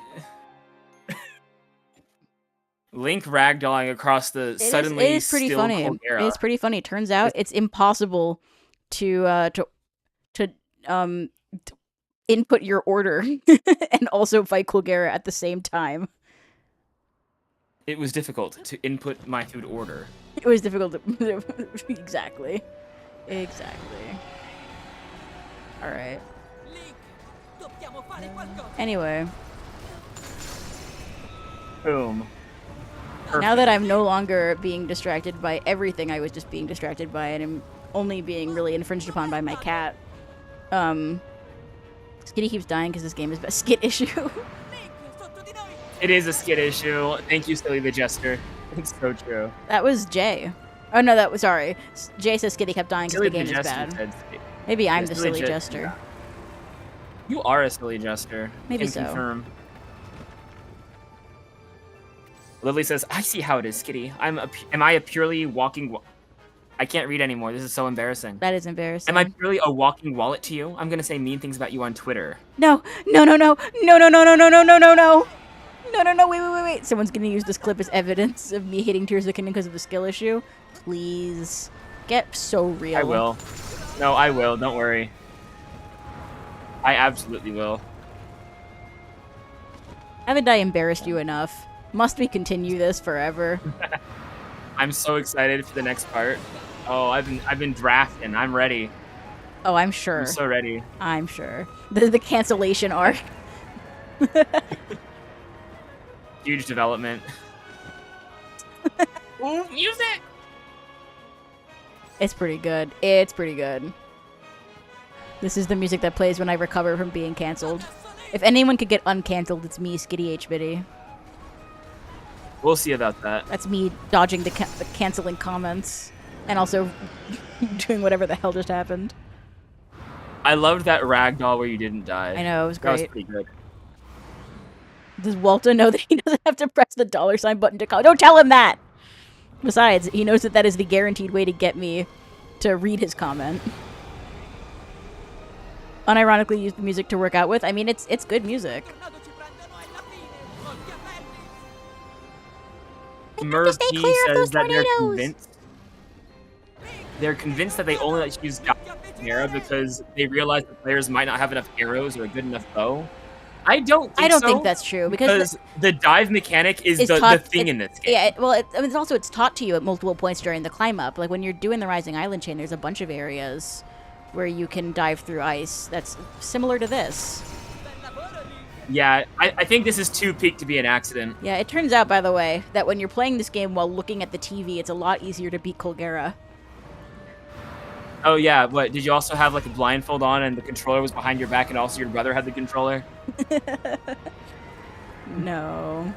Link ragdolling across the It suddenly is pretty still funny. Colgera. It's pretty funny. Turns out it's impossible to input your order and also fight Colgera at the same time. It was difficult to input my food order. It was difficult to... Exactly. All right. Anyway. Boom. Perfect. Now that I'm no longer being distracted by everything I was just being distracted by, and I'm only being really infringed upon by my cat, Skitty keeps dying because this game is a skit issue. It is a skit issue. Thank you, Silly the Jester. It's so true. That was Jay. Oh no, that was sorry. Jay says Skitty kept dying because the game is bad. Maybe I'm the silly jester. Yeah. You are a silly jester. Maybe Can so. Confirm. Lily says, "I see how it is, Skitty. Am I a purely walking? I can't read anymore. This is so embarrassing. That is embarrassing. Am I purely a walking wallet to you? I'm gonna say mean things about you on Twitter. No. Wait. Someone's gonna use this clip as evidence of me hating Tears of the Kingdom because of the skill issue. Please. Get so real. I will. No, I will. Don't worry. I absolutely will. Haven't I embarrassed you enough? Must we continue this forever? I'm so excited for the next part. Oh, I've been drafting. I'm ready. Oh, I'm sure. I'm so ready. I'm sure. The cancellation arc. Huge development. Ooh, music! It's pretty good. It's pretty good. This is the music that plays when I recover from being cancelled. If anyone could get uncancelled, it's me, Skitty H. Biddy. We'll see about that. That's me dodging the canceling comments. And also doing whatever the hell just happened. I loved that ragdoll where you didn't die. I know, it was great. That was pretty good. Does Walter know that he doesn't have to press the $ button to call? Don't tell him that! Besides, he knows that that is the guaranteed way to get me to read his comment. Unironically use the music to work out with. I mean, it's good music. Merv P says that they're convinced that they only let you use arrow because they realize the players might not have enough arrows or a good enough bow. I don't think that's true because the dive mechanic is the thing in this game. Yeah, it's taught to you at multiple points during the climb up. Like when you're doing the Rising Island chain, there's a bunch of areas where you can dive through ice that's similar to this. Yeah, I think this is too peak to be an accident. Yeah, it turns out, by the way, that when you're playing this game while looking at the TV, it's a lot easier to beat Colgera. Oh yeah, what, did you also have like a blindfold on and the controller was behind your back and also your brother had the controller? No.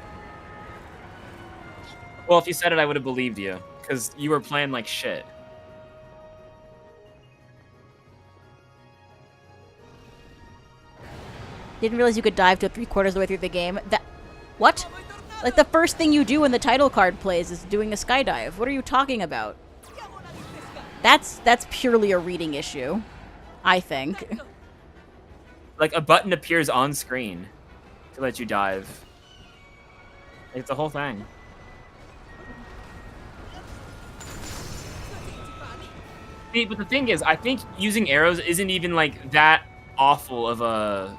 Well, if you said it, I would have believed you, because you were playing like shit. Didn't realize you could dive to 3/4 of the way through the game. What? Like, the first thing you do when the title card plays is doing a skydive. What are you talking about? That's purely a reading issue, I think. Like, a button appears on screen to let you dive. It's the whole thing. See, but the thing is, I think using arrows isn't even, like, that awful of a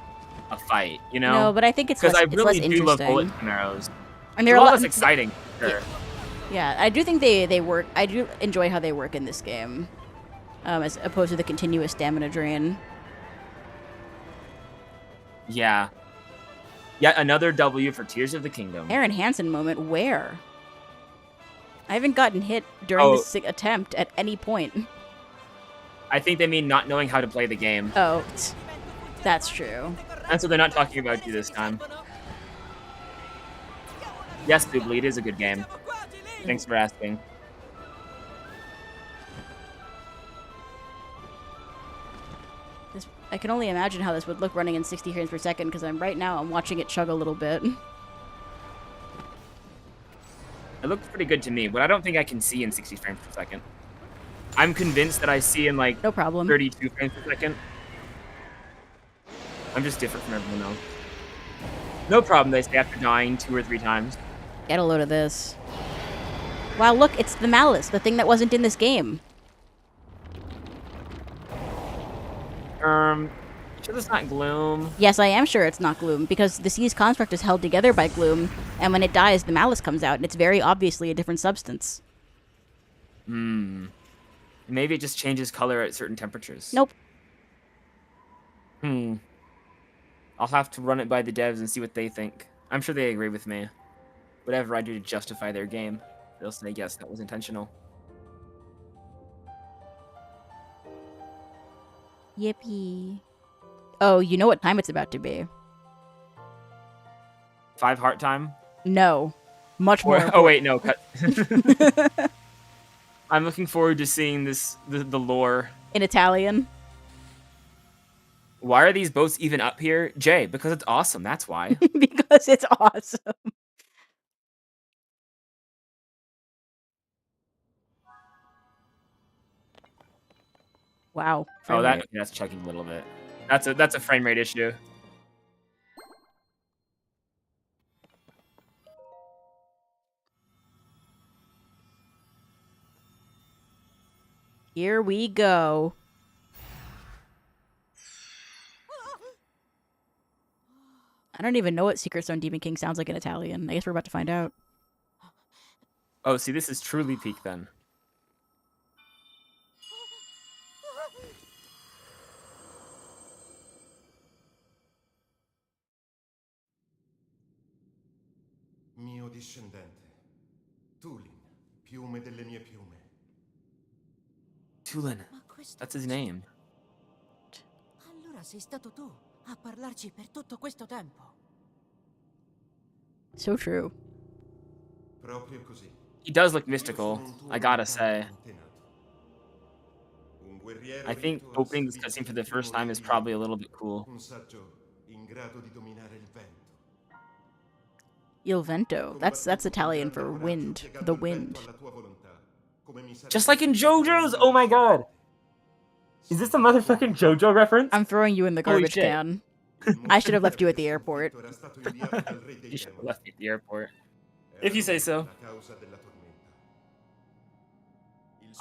fight, you know? No, but I think it's because less, I it's really less do love interesting. bullets and arrows. And They're they're a a lot lot less exciting. Sure. Yeah, I do think they work. I do enjoy how they work in this game, as opposed to the continuous stamina drain. Yeah. Yet another W for Tears of the Kingdom. Aaron Hansen moment. Where? I haven't gotten hit during this attempt at any point. I think they mean not knowing how to play the game. Oh, that's true. And so they're not talking about you this time. Yes, Doobly, it is a good game. Thanks for asking. I can only imagine how this would look running in 60 frames per second, because right now I'm watching it chug a little bit. It looks pretty good to me, but I don't think I can see in 60 frames per second. I'm convinced that I see in like no problem. 32 frames per second. I'm just different from everyone else. No problem, they say after dying 2 or 3 times. Get a load of this. Wow, look, it's the Malice, the thing that wasn't in this game. Sure that's not Gloom? Yes, I am sure it's not Gloom, because the Sea's construct is held together by Gloom, and when it dies, the Malice comes out, and it's very obviously a different substance. Maybe it just changes color at certain temperatures. Nope. I'll have to run it by the devs and see what they think. I'm sure they agree with me. Whatever I do to justify their game, they'll say, yes, that was intentional. Yippee. Oh, you know what time it's about to be. 5 heart time? No. Much more. Oh, wait, no. Cut. I'm looking forward to seeing the lore. In Italian. Why are these boats even up here? Jay, because it's awesome, that's why. Because it's awesome. Wow. Oh, that's checking a little bit. That's a frame rate issue. Here we go. I don't even know what Secret Stone Demon King sounds like in Italian. I guess we're about to find out. Oh, see, this is truly peak then. Mio discendente. Tulin, piume delle mie piume. Tulin. That's his name. Allora sei stato tu a parlarci per tutto questo tempo. So true. Proprio così. He does look mystical, I gotta say. I think opening this cutscene for the first time is probably a little bit cool. Un saggio in grado di dominare il vento. Il vento. That's Italian for wind. The wind. Just like in JoJo's! Oh my god! Is this a motherfucking JoJo reference? I'm throwing you in the garbage can. I should have left you at the airport. You should have left me at the airport. If you say so.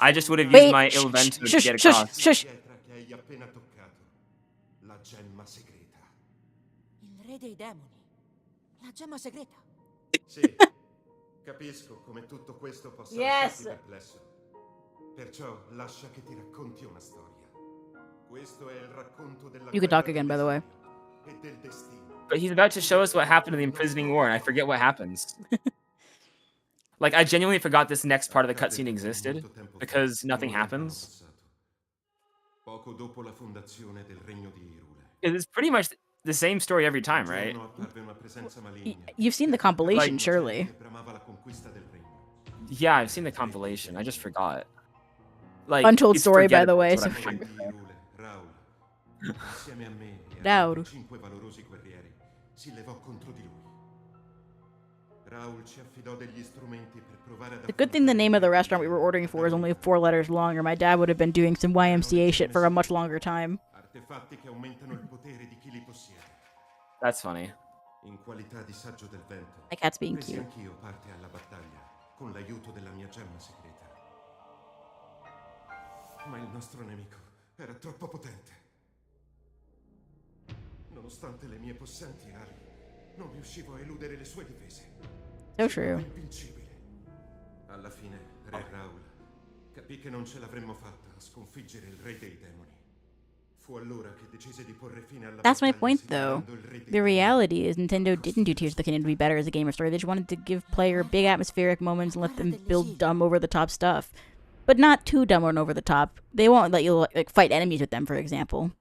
I just would have used my Il Vento to get across. Shush! La gemma segreta. Il re dei demoni. La gemma segreta. Sì, capisco come tutto questo possa Yes. lasciarti perplesso. Perciò lascia che ti racconti una storia. Questo è il racconto della You can talk guerra again, by the way. e del destino. But he's about to show us what happened in the imprisoning war, and I forget what happens. Like, I genuinely forgot this next part of the cutscene existed, because nothing happens. Poco dopo la fondazione del regno di Hyrule. It is pretty much the same story every time, Un right? giorno apparve una presenza maligna. You've seen the compilation, Like- surely. Che bramava la conquista del regno. Yeah, I've seen the compilation. I just forgot. Like, Untold it's story, by the forgettable, way, is what so- I'm trying to Di say. Hyrule, Raul, insieme a me e ad Raul. altri 5 valorosi guerrieri, si levò contro di lui. Raul ci affidò degli strumenti per provare ad The good thing the name of the restaurant we were ordering for is only 4 letters long, or my dad would have been doing some YMCA shit for a much longer time. artefatti che aumentano il potere di chi li possiede. That's funny. In qualità di saggio del vento, My cat's being presi cute. anch'io parte alla battaglia con l'aiuto della mia gemma segreta. Ma il nostro nemico era troppo potente. Nonostante le mie possenti ali, non riuscivo a eludere le sue difese. So Sembrava true. invincibile. Alla fine, Re Raul capì che non ce l'avremmo fatta a sconfiggere il re dei demoni. Fu allora che decise di porre fine alla That's my battaglia point, though. segnalando il re dei The demoni. reality is Nintendo didn't do Tears of the Kingdom to be better as a game or story. They just wanted to give player big atmospheric moments and let them build dumb over-the-top stuff. But not too dumb and over-the-top. They won't let you like fight enemies with them, for example.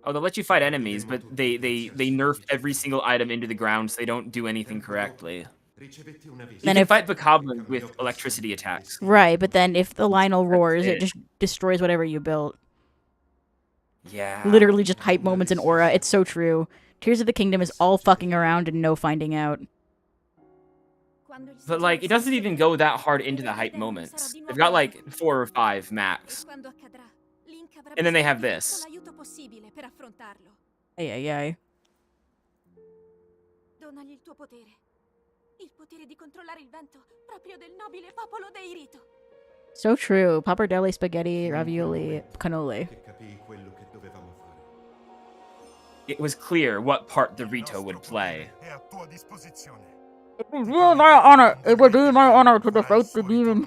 Oh, they'll let you fight enemies, but they nerf every single item into the ground so they don't do anything correctly. Ricevetti una visita. You Then can if- fight Bokoblin with electricity attacks. Right, but then if the Lionel roars, it. it just destroys whatever you built. Yeah. Literally just hype moments in aura. It's so true. Tears of the Kingdom is all fucking around and no finding out. But, like, it doesn't even go that hard into the hype moments. They've got, like, 4 or 5 max. And then they have this. Ay, ay, ay. Donagli il tuo potere. Il potere di controllare il vento, proprio del nobile popolo dei Rito. So true. Pappardelle, spaghetti, ravioli, cannoli. Che capii quello che dovevamo fare. It was clear what part the Rito would play. È a tua disposizione. It would be my honor. It would be my honor to defeat the demon.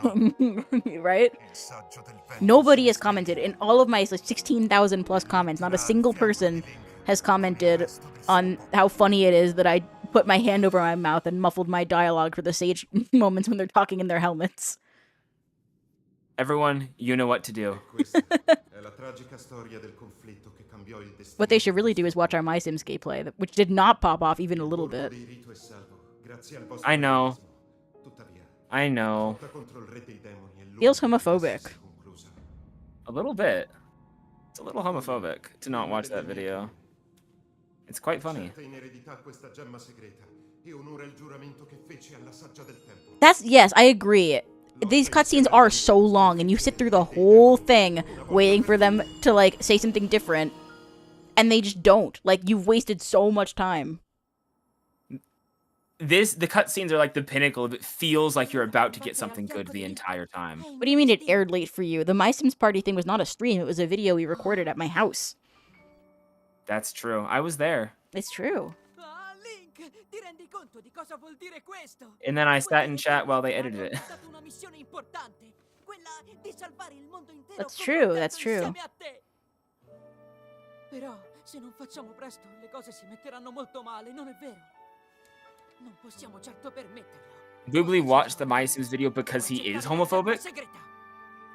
Right? Il saggio del vento. Nobody has commented in all of my like 16,000 plus comments. Not a single person has commented on how funny it is that I put my hand over my mouth and muffled my dialogue for the sage moments when they're talking in their helmets. Everyone, you know what to do. Questa è la tragica storia del conflitto che cambiò il destino. What they should really do is watch our My Sims gameplay, which did not pop off even a little bit. Di Rito e salvo, grazie al vostro I know. eroismo. Tuttavia, I know. lotta contro il re dei demoni è lunga Feels per homophobic. essersi conclusa. A little bit. It's a little homophobic to not watch that video. It's quite funny. Scelta in eredità questa gemma segreta e onora il giuramento che fece alla saggia del tempo. That's yes, I agree. These cutscenes are so long, and you sit through the whole thing waiting for them to like say something different, and they just don't. Like you've wasted so much time. The cutscenes are like the pinnacle of it. Feels like you're about to get something good the entire time. What do you mean it aired late for you? The My Sims Party thing was not a stream; it was a video we recorded at my house. That's true. I was there. It's true. Ah, Link, ti rendi conto di cosa vuol dire questo? And then I sat in chat while they edited it. È stata una missione importante, quella di salvare il mondo intero. That's true, that's combattendo true. insieme a te. Però, se non facciamo presto, le cose si metteranno molto male, non è vero? Non possiamo certo permetterlo. Boobly watched the My Sims video because he is homophobic? Segreta.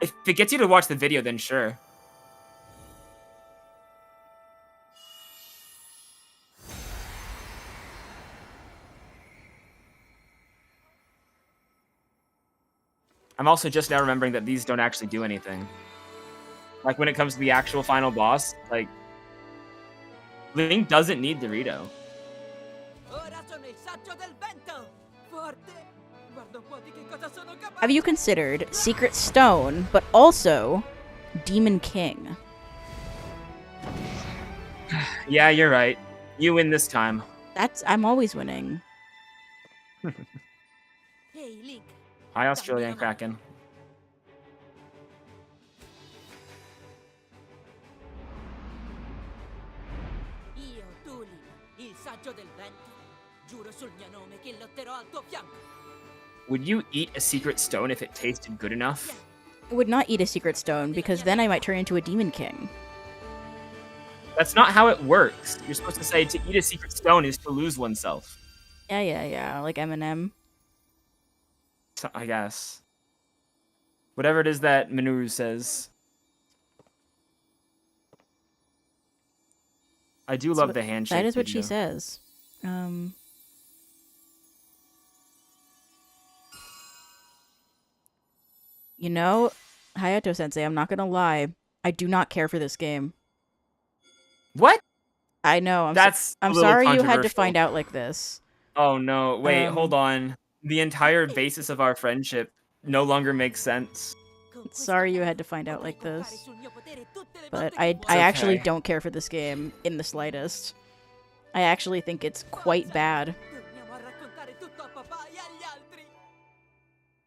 If it gets you to watch the video, then sure. I'm also just now remembering that these don't actually do anything. Like, when it comes to the actual final boss, like, Link doesn't need Dorito. Ora sono il saggio del vento. Forte. Guarda un po' di che cosa sono capace. Have you considered Secret Stone, but also Demon King? Yeah, you're right. You win this time. I'm always winning. Ehi, Link. Hi, Australian Kraken. Io, Tulin, il saggio del vento. Giuro sul mio nome che lotterò al tuo fianco. Would you eat a secret stone if it tasted good enough? I would not eat a Secret Stone because then I might turn into a Demon King. That's not how it works. You're supposed to say to eat a secret stone is to lose oneself. Yeah, like Eminem. So, I guess. Whatever it is that Minoru says. I do love the handshake. That is what she video. says. You know, Hayato Sensei, I'm not gonna lie. I do not care for this game. What? I know. I'm a little sorry you had to controversial. find out like this. Oh no! Wait, Um, hold on. The entire basis of our friendship no longer makes sense. Sorry you had to find out like this. But I actually don't care for this game in the slightest. I actually think it's quite bad.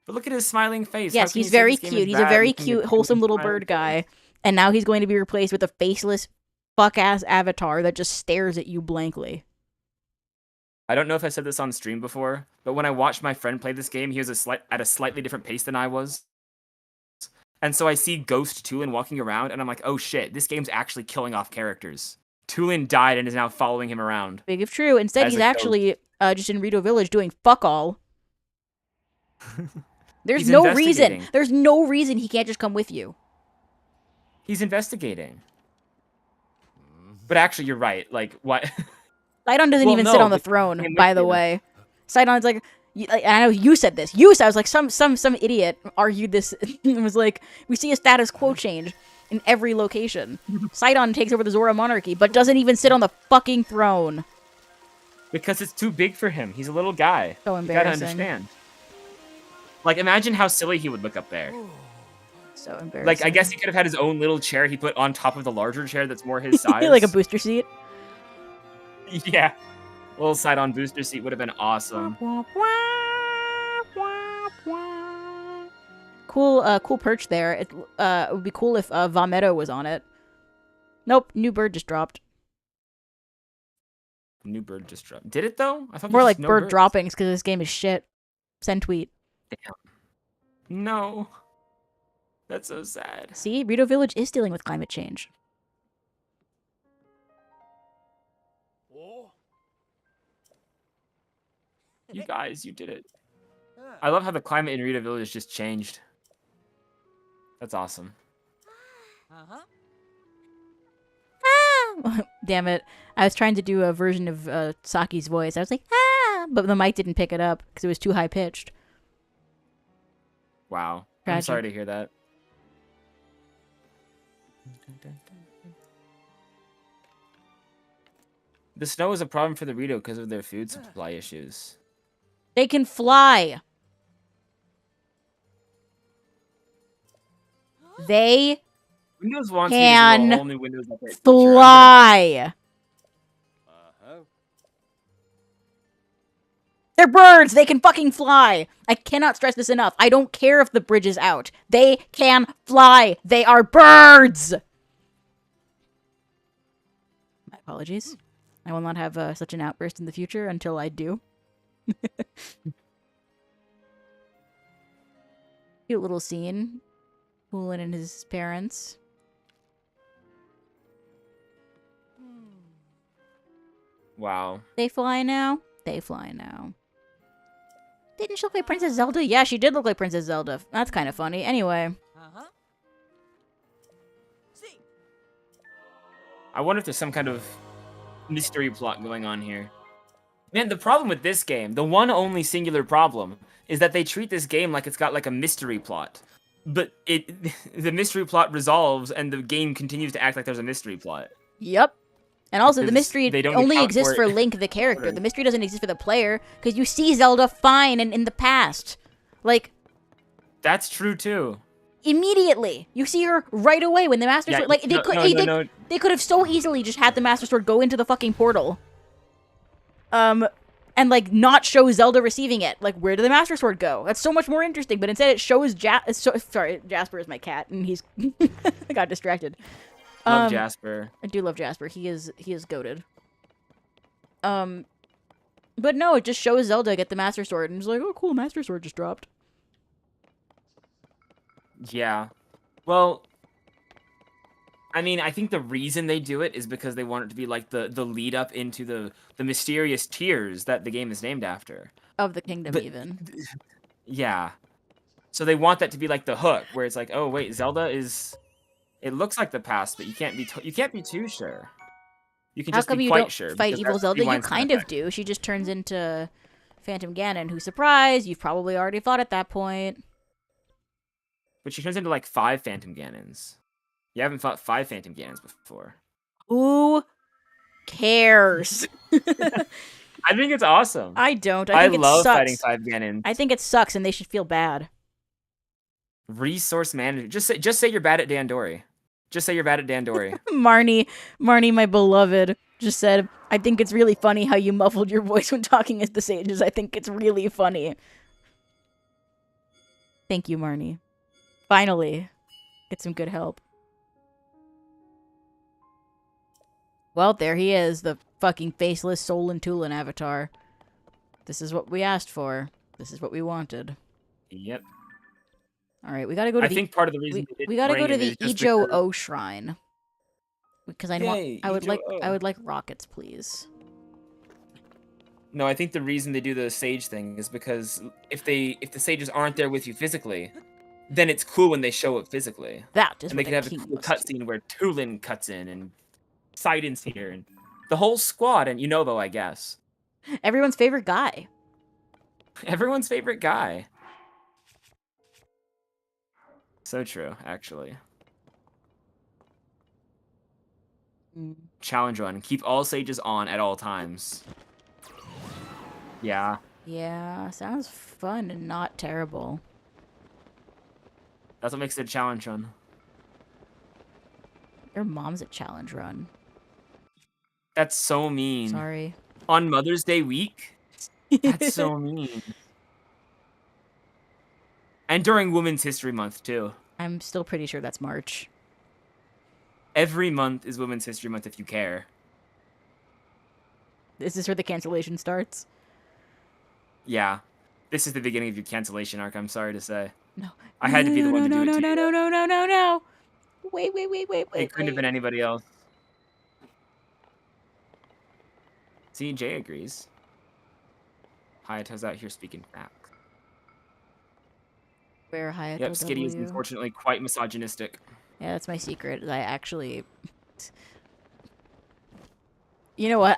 But look at his smiling face. Yes, he's very cute. He's a very cute, wholesome little bird guy. And now he's going to be replaced with a faceless, fuck-ass avatar that just stares at you blankly. I don't know if I said this on stream before, but when I watched my friend play this game, he was at a slightly different pace than I was. And so I see Ghost Tulin walking around, and I'm like, oh shit, this game's actually killing off characters. Tulin died and is now following him around. Big if true. Instead, he's actually just in Rito Village doing fuck all. There's no reason. There's no reason he can't just come with you. He's investigating. But actually, you're right. Like, what? Sidon doesn't even sit on the throne, by the way. Sidon's like, I know you said this. You said, I was like, some idiot argued this. It was like, we see a status quo change in every location. Sidon takes over the Zora monarchy, but doesn't even sit on the fucking throne. Because it's too big for him. He's a little guy. So embarrassing. You gotta understand. Like, imagine how silly he would look up there. So embarrassing. Like, I guess he could have had his own little chair he put on top of the larger chair that's more his size. Like a booster seat. Yeah. A little Sidon booster seat would have been awesome. Cool perch there. It would be cool if Vametto was on it. Nope, new bird just dropped. New bird just dropped. Did it, though? I thought more like no bird birds. droppings, because this game is shit. Send tweet. Damn. No. That's so sad. See, Rito Village is dealing with climate change. You guys, you did it. I love how the climate in Rito Village just changed. That's awesome. Damn it. I was trying to do a version of Saki's voice. I was like, ah! But the mic didn't pick it up because it was too high-pitched. Wow. Tragic. I'm sorry to hear that. The snow is a problem for the Rito because of their food supply issues. They can fly! They Windows wants can me to do a whole new Windows update feature. fly! They're birds! They can fucking fly! I cannot stress this enough. I don't care if the bridge is out. They can fly! They are birds! My apologies. I will not have such an outburst in the future until I do. Cute little scene. Poolin and his parents. Wow. They fly now? They fly now. Didn't she look like Princess Zelda? Yeah, she did look like Princess Zelda. That's kind of funny. Anyway. I wonder if there's some kind of mystery plot going on here. Man, the problem with this game, the one only singular problem, is that they treat this game like it's got like a mystery plot. But the mystery plot resolves and the game continues to act like there's a mystery plot. Yep. And also, the mystery don't only account exists for Link, the character. The mystery doesn't exist for the player, because you see Zelda fine in the past. Like... That's true, too. Immediately. You see her right away when the Master Sword... Like, they could have so easily just had the Master Sword go into the fucking portal. And, like, not show Zelda receiving it. Like, where did the Master Sword go? That's so much more interesting, but instead it shows sorry, Jasper is my cat, and he's... I got distracted. Love Jasper. I do love Jasper. He is goated. But no, it just shows Zelda get the Master Sword, and it's like, oh, cool, Master Sword just dropped. Yeah. Well, I mean, I think the reason they do it is because they want it to be like the lead up into the mysterious tiers that the game is named after. Of the kingdom, But even. yeah, so they want that to be like the hook, where it's like, oh wait, Zelda is. It looks like the past, but you can't be too sure. You can How just be come you quite don't sure fight because evil that's the Zelda? You rewind sound kind of effect. do. She just turns into Phantom Ganon, who, surprise, you've probably already fought at that point. But she turns into like 5 Phantom Ganons. You haven't fought 5 Phantom Ganons before. Who cares? I think it's awesome. I don't. I I think it love fighting sucks. 5 Ganons. I think it sucks, and they should feel bad. Resource management. Just say you're bad at Dandori. Just say you're bad at Dandori. Marnie, my beloved, just said, I think it's really funny how you muffled your voice when talking as the sages. I think it's really funny. Thank you, Marnie. Finally, get some good help. Well, there he is, the fucking faceless Solon Tulin avatar. This is what we asked for. This is what we wanted. Yep. All right, we gotta go to I think part of the reason we gotta go to the is just Ijo because- O shrine because I want. Yay, I would Ijo-O. like rockets, please. No, I think the reason they do the sage thing is because if the sages aren't there with you physically, then it's cool when they show up physically. That is And they what could a have a king cool must do. cutscene where Tulin cuts in and Sidon's here and the whole squad and Yunobo, I guess. Everyone's favorite guy. Everyone's favorite guy. So true, actually. Challenge run. Keep all sages on at all times. Yeah, Yeah, sounds fun and not terrible. that's what makes it a challenge run. Your mom's a challenge run. That's so mean. Sorry. On Mother's Day week? That's so mean. And during Women's History Month, too. I'm still pretty sure that's March. Every month is Women's History Month if you care. Is this where the cancellation starts? Yeah. This is the beginning of your cancellation arc, I'm sorry to say. No. I had to be the one to do it to you. No. Wait. It couldn't have been anybody else. See, Jay agrees. Hayato's out here speaking facts. Where Hayato Yep, Skitty is W. unfortunately quite misogynistic. Yeah, that's my secret. I actually. You know what?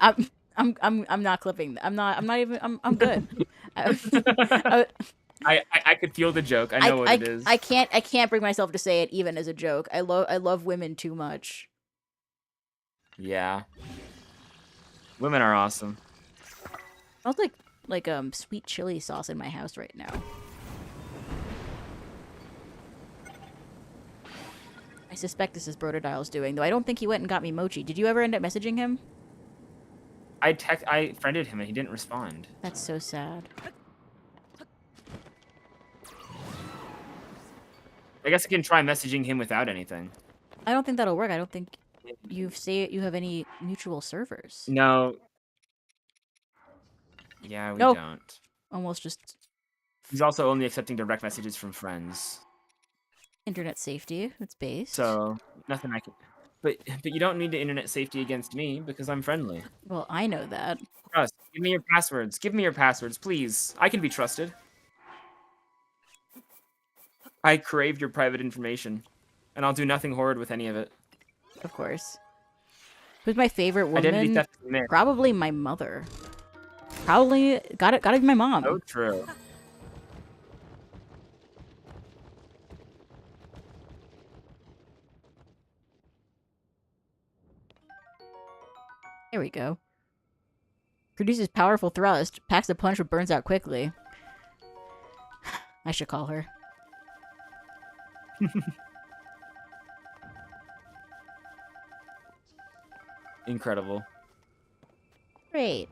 I'm not clipping. I'm not even. I'm good. I could feel the joke. I know what it is. I can't bring myself to say it even as a joke. I love women too much. Yeah. Women are awesome. Smells like sweet chili sauce in my house right now. I suspect this is Brotodile's doing, though I don't think he went and got me mochi. Did you ever end up messaging him? I friended him and he didn't respond. That's so sad. I guess I can try messaging him without anything. I don't think that'll work. I don't think you have any mutual servers. No. Yeah, we Nope. don't. Almost just He's also only accepting direct messages from friends. internet safety. It's based. So, nothing I can... But you don't need to internet safety against me because I'm friendly. Well, I know that. Trust. Give me your passwords. Give me your passwords, please. I can be trusted. I crave your private information. And I'll do nothing horrid with any of it. Of course. Who's my favorite Identity woman? theft is a myth. Probably my mother. Probably gotta be my mom. So true. There we go. Produces powerful thrust. Packs a punch but burns out quickly. I should call her. Incredible. Great.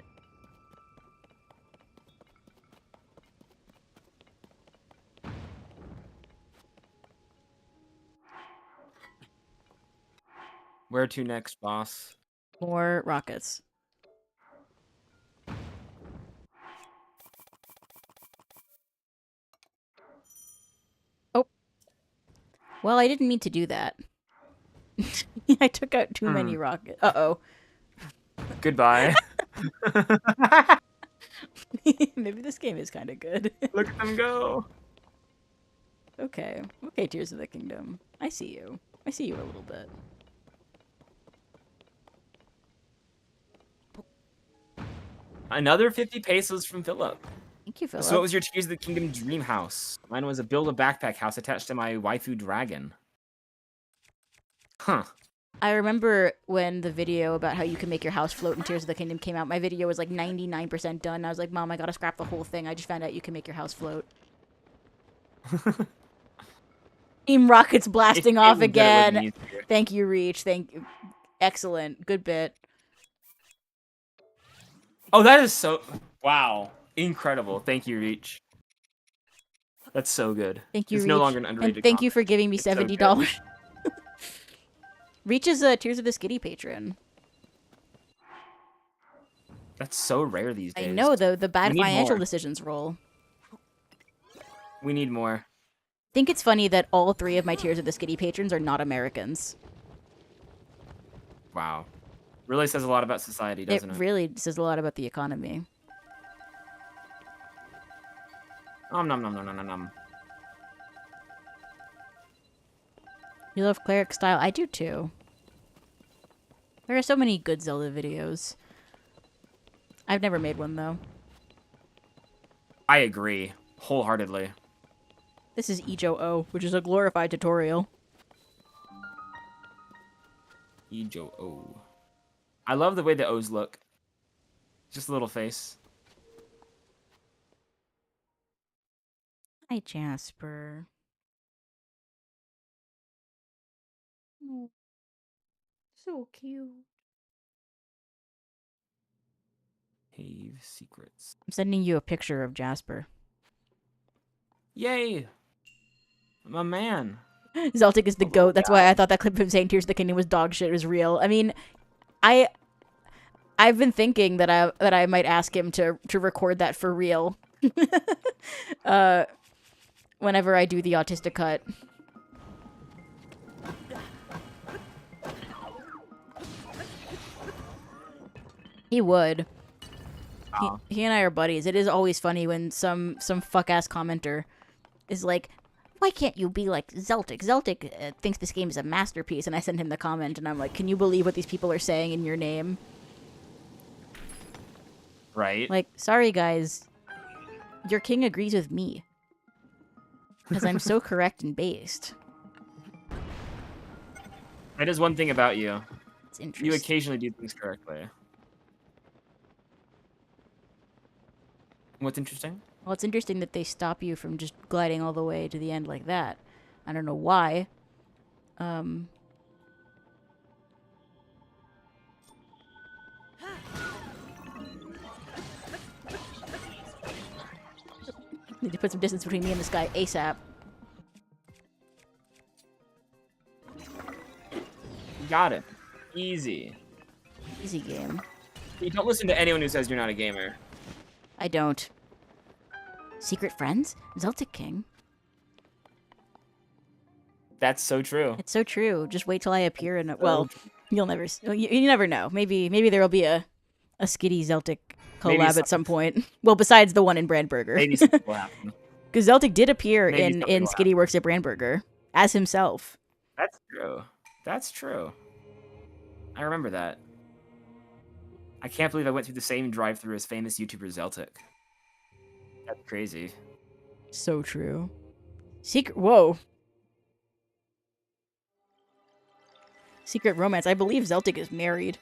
Where to next, boss? More rockets. Oh. Well, I didn't mean to do that. I took out too many rockets. Uh-oh. Goodbye. Maybe this game is kind of good. Look at them go. Okay. Okay, Tears of the Kingdom. I see you. I see you a little bit. Another 50 pesos from Philip. Thank you, Philip. So what was your Tears of the Kingdom dream house? Mine was a build a backpack house attached to my waifu dragon. Huh. I remember when the video about how you can make your house float in Tears of the Kingdom came out, my video was like 99% done. I was like, Mom, I gotta scrap the whole thing. I just found out you can make your house float. Team Rocket's blasting off again. Thank you, Reach. Thank you. Excellent. Good bit. Oh, that is so... Wow. Incredible. Thank you, Reach. That's so good. Thank you, It's Reach. no longer an underrated And thank you comment. for giving me It's so good. $70. Reach is a Tears of the Skitty patron. That's so rare these days. I know, the bad We need financial more. decisions roll. We need more. I think it's funny that all 3 of my Tears of the Skitty patrons are not Americans. Wow. Really says a lot about society, doesn't it? It really says a lot about the economy. Nom nom nom nom nom nom nom. You love cleric style? I do too. There are so many good Zelda videos. I've never made one though. I agree. Wholeheartedly. This is Ijo-O, which is a glorified tutorial. Ijo-O. I love the way the O's look. Just a little face. Hi, Jasper. Oh, so cute. Cave secrets. I'm sending you a picture of Jasper. Yay! I'm a man. Zeltic is the little goat. That's why I thought that clip of him saying Tears of the Kingdom was dog shit was real. I mean, I've been thinking that I might ask him to record that for real. Whenever I do the autistic cut. He would. He and I are buddies. It is always funny when some fuck ass commenter is like, "Why can't you be like Zeltic? Zeltic thinks this game is a masterpiece." And I send him the comment, and I'm like, "Can you believe what these people are saying in your name?" Right? Like, sorry guys, your king agrees with me because I'm so correct and based. That is one thing about you. It's interesting. You occasionally do things correctly. What's interesting? Well, it's interesting that they stop you from just gliding all the way to the end like that. I don't know why. Need to put some distance between me and this guy ASAP. Got it. Easy. Easy game. You don't listen to anyone who says you're not a gamer. I don't. Secret friends? Zeltic King. That's so true. It's so true. Just wait till I appear in a... Well, you'll never... You never know. Maybe there will be a Skitty Zeltic collab at some point. Well, besides the one in Brandburger. Maybe something will happen. Because Zeltic did appear Maybe in something will Skitty Works at Brandburger as himself. That's true. That's true. I remember that. I can't believe I went through the same drive-through as famous YouTuber Zeltic. That's crazy. So true. Whoa. Secret romance. I believe Zeltic is married.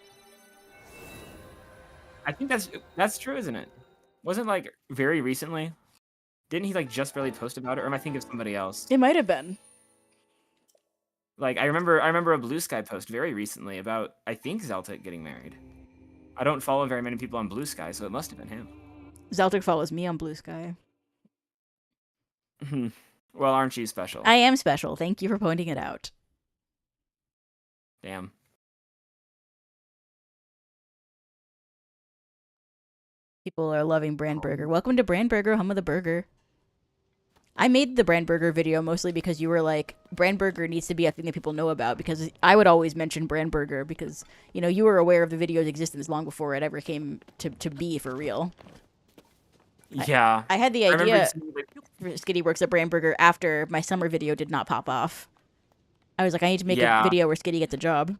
I think that's true, isn't it? Wasn't like very recently? Didn't he like just barely post about it, or am I thinking of somebody else? It might have been. Like I remember a Blue Sky post very recently about I think Zeltic getting married. I don't follow very many people on Blue Sky, so it must have been him. Zeltic follows me on Blue Sky. Well, aren't you special? I am special. Thank you for pointing it out. Damn. People are loving Brandburger. Welcome to Brandburger, home of the burger. I made the Brandburger video mostly because you were like, Brandburger needs to be a thing that people know about, because I would always mention Brandburger because, you know, you were aware of the video's existence long before it ever came to be for real. Yeah. I had the I remember idea seeing, like, for Skitty Works at Brandburger after my summer video did not pop off. I was like, I need to make a video where Skitty gets a job.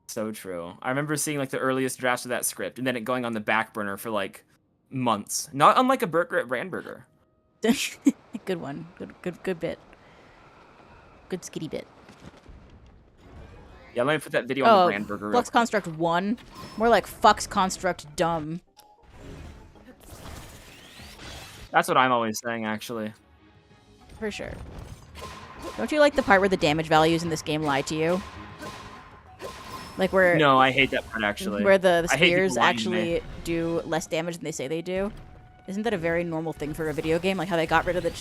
So true. I remember seeing like the earliest drafts of that script and then it going on the back burner for like months. Not unlike a burger at Brandburger. Good one. Good bit. Good Skitty bit. Yeah, let me put that video on the Brandburger. Flux Construct 1. More like Fucks Construct dumb. That's what I'm always saying, actually. For sure. Don't you like the part where the damage values in this game lie to you? Like where... No, I hate that part, actually. Where the I hate people spears lying to me. actually do less damage than they say they do. Isn't that a very normal thing for a video game? Like how they got rid of the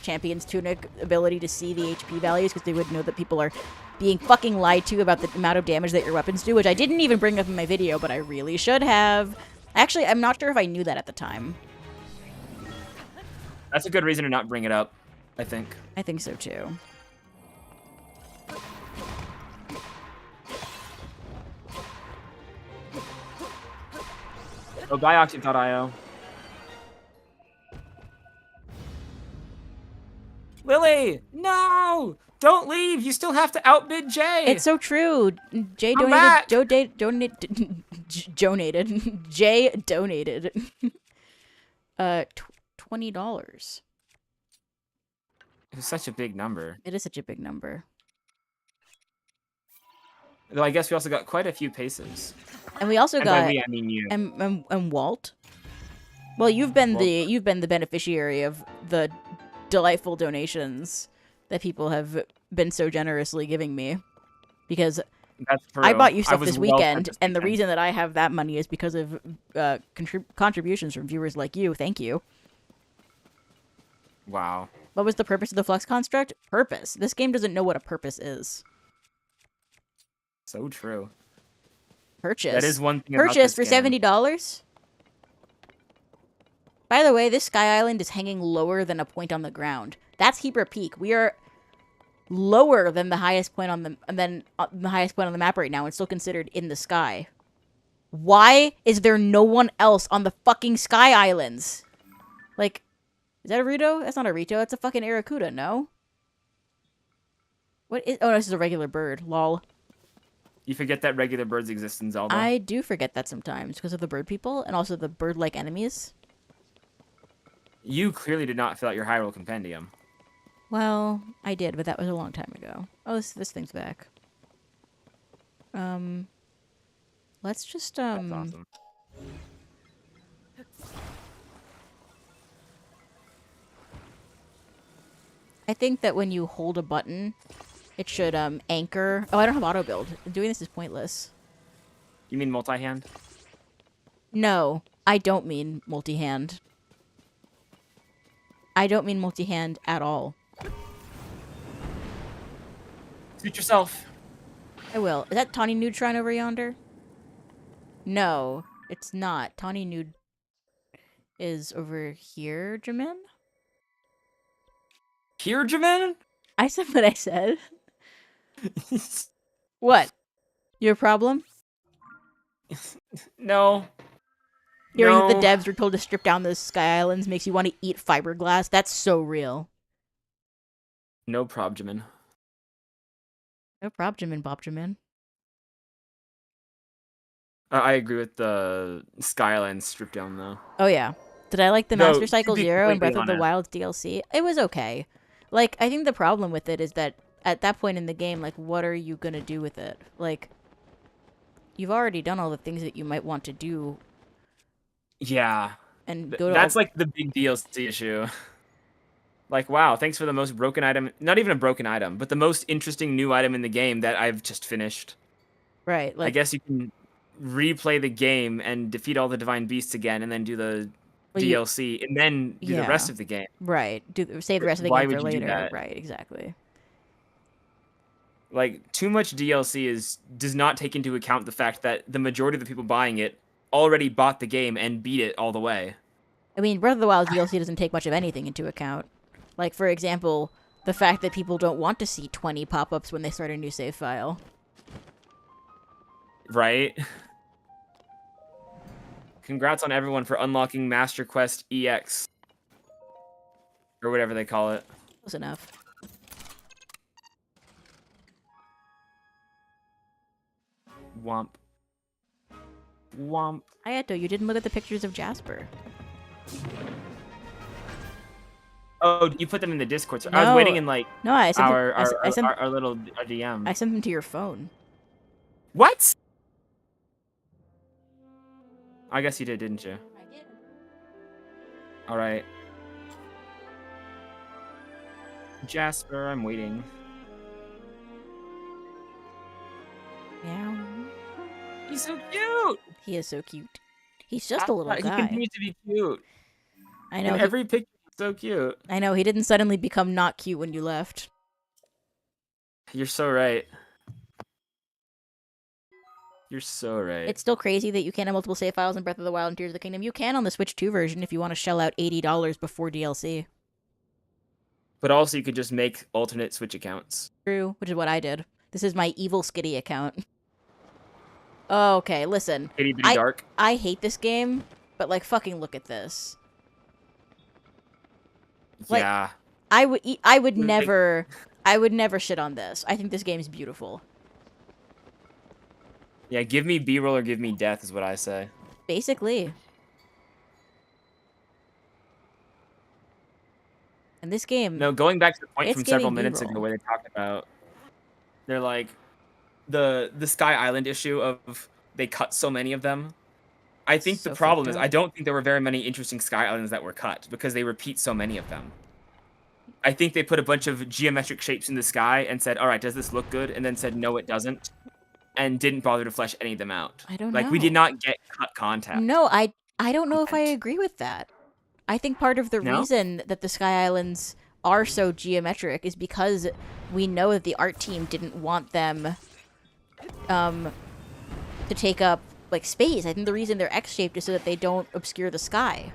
Champion's Tunic ability to see the HP values because they would know that people are being fucking lied to about the amount of damage that your weapons do, which I didn't even bring up in my video, but I really should have. Actually, I'm not sure if I knew that at the time. That's a good reason to not bring it up, I think. I think so too. Oh, buy Octave.io. Lily! No! Don't leave! You still have to outbid Jay! It's so true. Jay I'm donated. back! Jay donated. $20. It's such a big number. It is such a big number. Though I guess we also got quite a few paces. And we also And got by we, I mean you. and Walt. Well, you've been the beneficiary of the delightful donations that people have been so generously giving me, because That's true. I bought you I stuff was this well fed weekend, this and the weekend. reason that I have that money is because of contributions from viewers like you. Thank you. Wow. What was the purpose of the Flux Construct? Purpose. This game doesn't know what a purpose is. So true. Purchase. That is one thing about Purchase this for game. $70. By the way, this Sky Island is hanging lower than a point on the ground. That's Heber Peak. We are lower than the highest point on the map right now, and still considered in the sky. Why is there no one else on the fucking Sky Islands? Like, is that a Rito? That's not a Rito. That's a fucking Aracuda. No. What is? Oh, no, this is a regular bird. Lol. You forget that regular birds exist in Zelda. I do forget that sometimes because of the bird people and also the bird-like enemies. You clearly did not fill out your Hyrule Compendium. Well, I did, but that was a long time ago. Oh, this thing's back. Let's just That's awesome. I think that when you hold a button, it should anchor. Oh, I don't have auto build. Doing this is pointless. You mean multi-hand? No, I don't mean multi-hand. I don't mean multi-hand at all. Suit yourself. I will. Is that Tawny Nude Shrine over yonder? No, it's not. Tawny Nude is over here, Jamin? Here, Jamin? I said what I said. What? Your problem? No. Hearing No. that the devs were told to strip down those Sky Islands makes you want to eat fiberglass? That's so real. No prob, Jamin. No problem, Jamin, Bob Jamin. I agree with the Skyline strip down, though. Oh, yeah. Did I like the No, Master to Cycle be Zero and Breath completely of the honest. Wild DLC? It was okay. Like, I think the problem with it is that at that point in the game, like, what are you gonna do with it? Like, you've already done all the things that you might want to do Yeah. and go to That's like the big DLC issue. Like, wow, thanks for the most broken item. Not even a broken item, but the most interesting new item in the game that I've just finished. right. I Like, guess you can replay the game and defeat all the divine beasts again and then do the Well, you- DLC and then do the rest Yeah. of the game. right. Save the rest of the Why game for would you do later. that? Right. Exactly. Like, too much DLC does not take into account the fact that the majority of the people buying it already bought the game and beat it all the way. I mean, Breath of the Wild DLC doesn't take much of anything into account. Like, for example, the fact that people don't want to see 20 pop-ups when they start a new save file. Right? Congrats on everyone for unlocking Master Quest EX. Or whatever they call it. Close enough. Womp. Womp. Hayato, you didn't look at the pictures of Jasper. Oh, you put them in the Discord. I was No. waiting in like No, I sent our little DM. I sent them to your phone. What? I guess you did, didn't you? I did. All right. Jasper, I'm waiting. Yeah. He's so cute. He is so cute. He's just a little He guy. continues to be cute. I know. In every picture, he's so cute. I know. He didn't suddenly become not cute when you left. You're so right. You're so right. It's still crazy that you can't have multiple save files in Breath of the Wild and Tears of the Kingdom. You can on the Switch 2 version if you want to shell out $80 before DLC. But also, you could just make alternate Switch accounts. True, which is what I did. This is my evil Skitty account. Okay, listen. Itty bitty dark. I hate this game, but like fucking look at this. Like, Yeah. I would never shit on this. I think this game is beautiful. Yeah, give me B-roll or give me death is what I say. Basically. And this game... No, going back to the point It's from several giving minutes B-roll. ago where they talked about... They're like... The Sky Island issue of they cut so many of them. I think So the problem fucked is up. I don't think there were very many interesting Sky Islands that were cut because they repeat so many of them. I think they put a bunch of geometric shapes in the sky and said, all right, does this look good? And then said, no, it doesn't. And didn't bother to flesh any of them out. I don't Like, we know. did not get cut content. No, I don't know if I agree with that. I think part of the No? reason that the Sky Islands are so geometric is because we know that the art team didn't want them to take up like space. I think the reason they're X-shaped is so that they don't obscure the sky.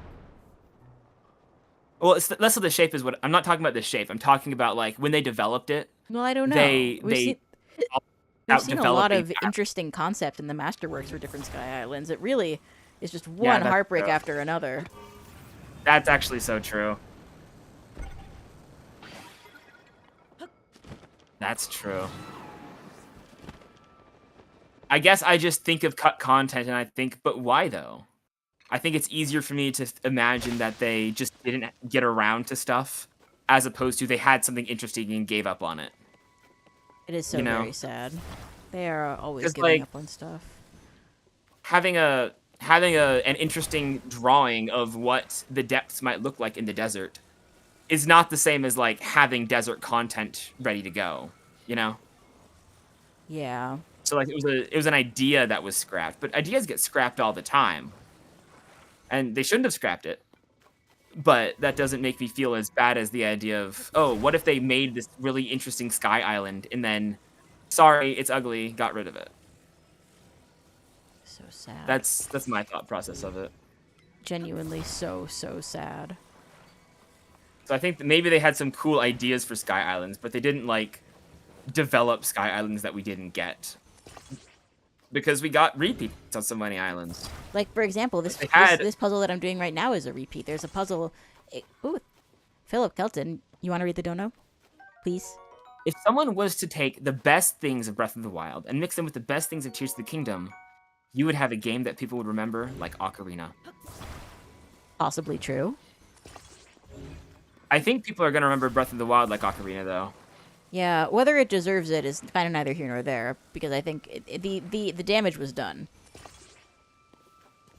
Well, it's less of the shape is what... I'm not talking about the shape. I'm talking about, like, when they developed it. Well, I don't know. We've seen a lot of interesting concept in the Masterworks for different Sky Islands. It really is just one that's heartbreak true. after another. That's actually so true. That's true. I guess I just think of cut content and I think, but why though? I think it's easier for me to imagine that they just didn't get around to stuff as opposed to they had something interesting and gave up on it. It is so You know? very sad. They are always 'Cause, giving like, up on stuff. Having an interesting drawing of what the depths might look like in the desert is not the same as like having desert content ready to go, you know? Yeah. So like it was an idea that was scrapped, but ideas get scrapped all the time. And they shouldn't have scrapped it. But that doesn't make me feel as bad as the idea of, oh, what if they made this really interesting Sky Island and then sorry, it's ugly, got rid of it. So sad. That's my thought process of it. Genuinely so sad. So I think that maybe they had some cool ideas for Sky Islands, but they didn't like develop Sky Islands that we didn't get. Because we got repeats on so many islands. Like, for example, this puzzle that I'm doing right now is a repeat. There's a puzzle... Ooh, Philip Kelton, you want to read the dono? Please? If someone was to take the best things of Breath of the Wild and mix them with the best things of Tears of the Kingdom, you would have a game that people would remember like Ocarina. Possibly true. I think people are going to remember Breath of the Wild like Ocarina, though. Yeah, whether it deserves it is kind of neither here nor there, because I think the damage was done.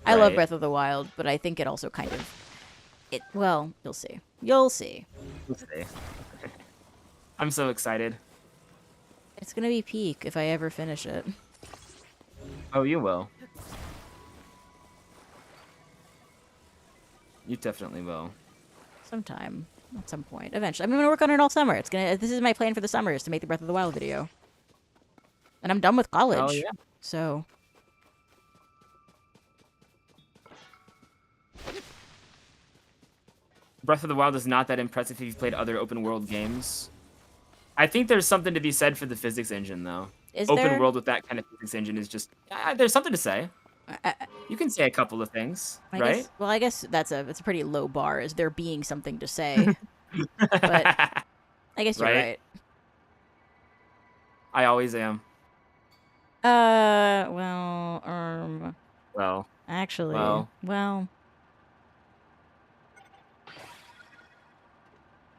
I love Right. Breath of the Wild, but I think it also kind of... Well, you'll see. You'll see. We'll see. I'm so excited. It's gonna be peak if I ever finish it. Oh, you will. You definitely will. Sometime. At some point. Eventually. I'm gonna work on it all summer. This is my plan for the summer, is to make the Breath of the Wild video. And I'm done with college. Oh, yeah. Breath of the Wild is not that impressive if you've played other open world games. I think there's something to be said for the physics engine, though. Is Open there? world with that kind of physics engine is just there's something to say. I, You can say a couple of things, I right? guess. Well, I guess it's a pretty low bar. Is there being something to say? But I guess you're Right? right. I always am. Well, Well, actually, well,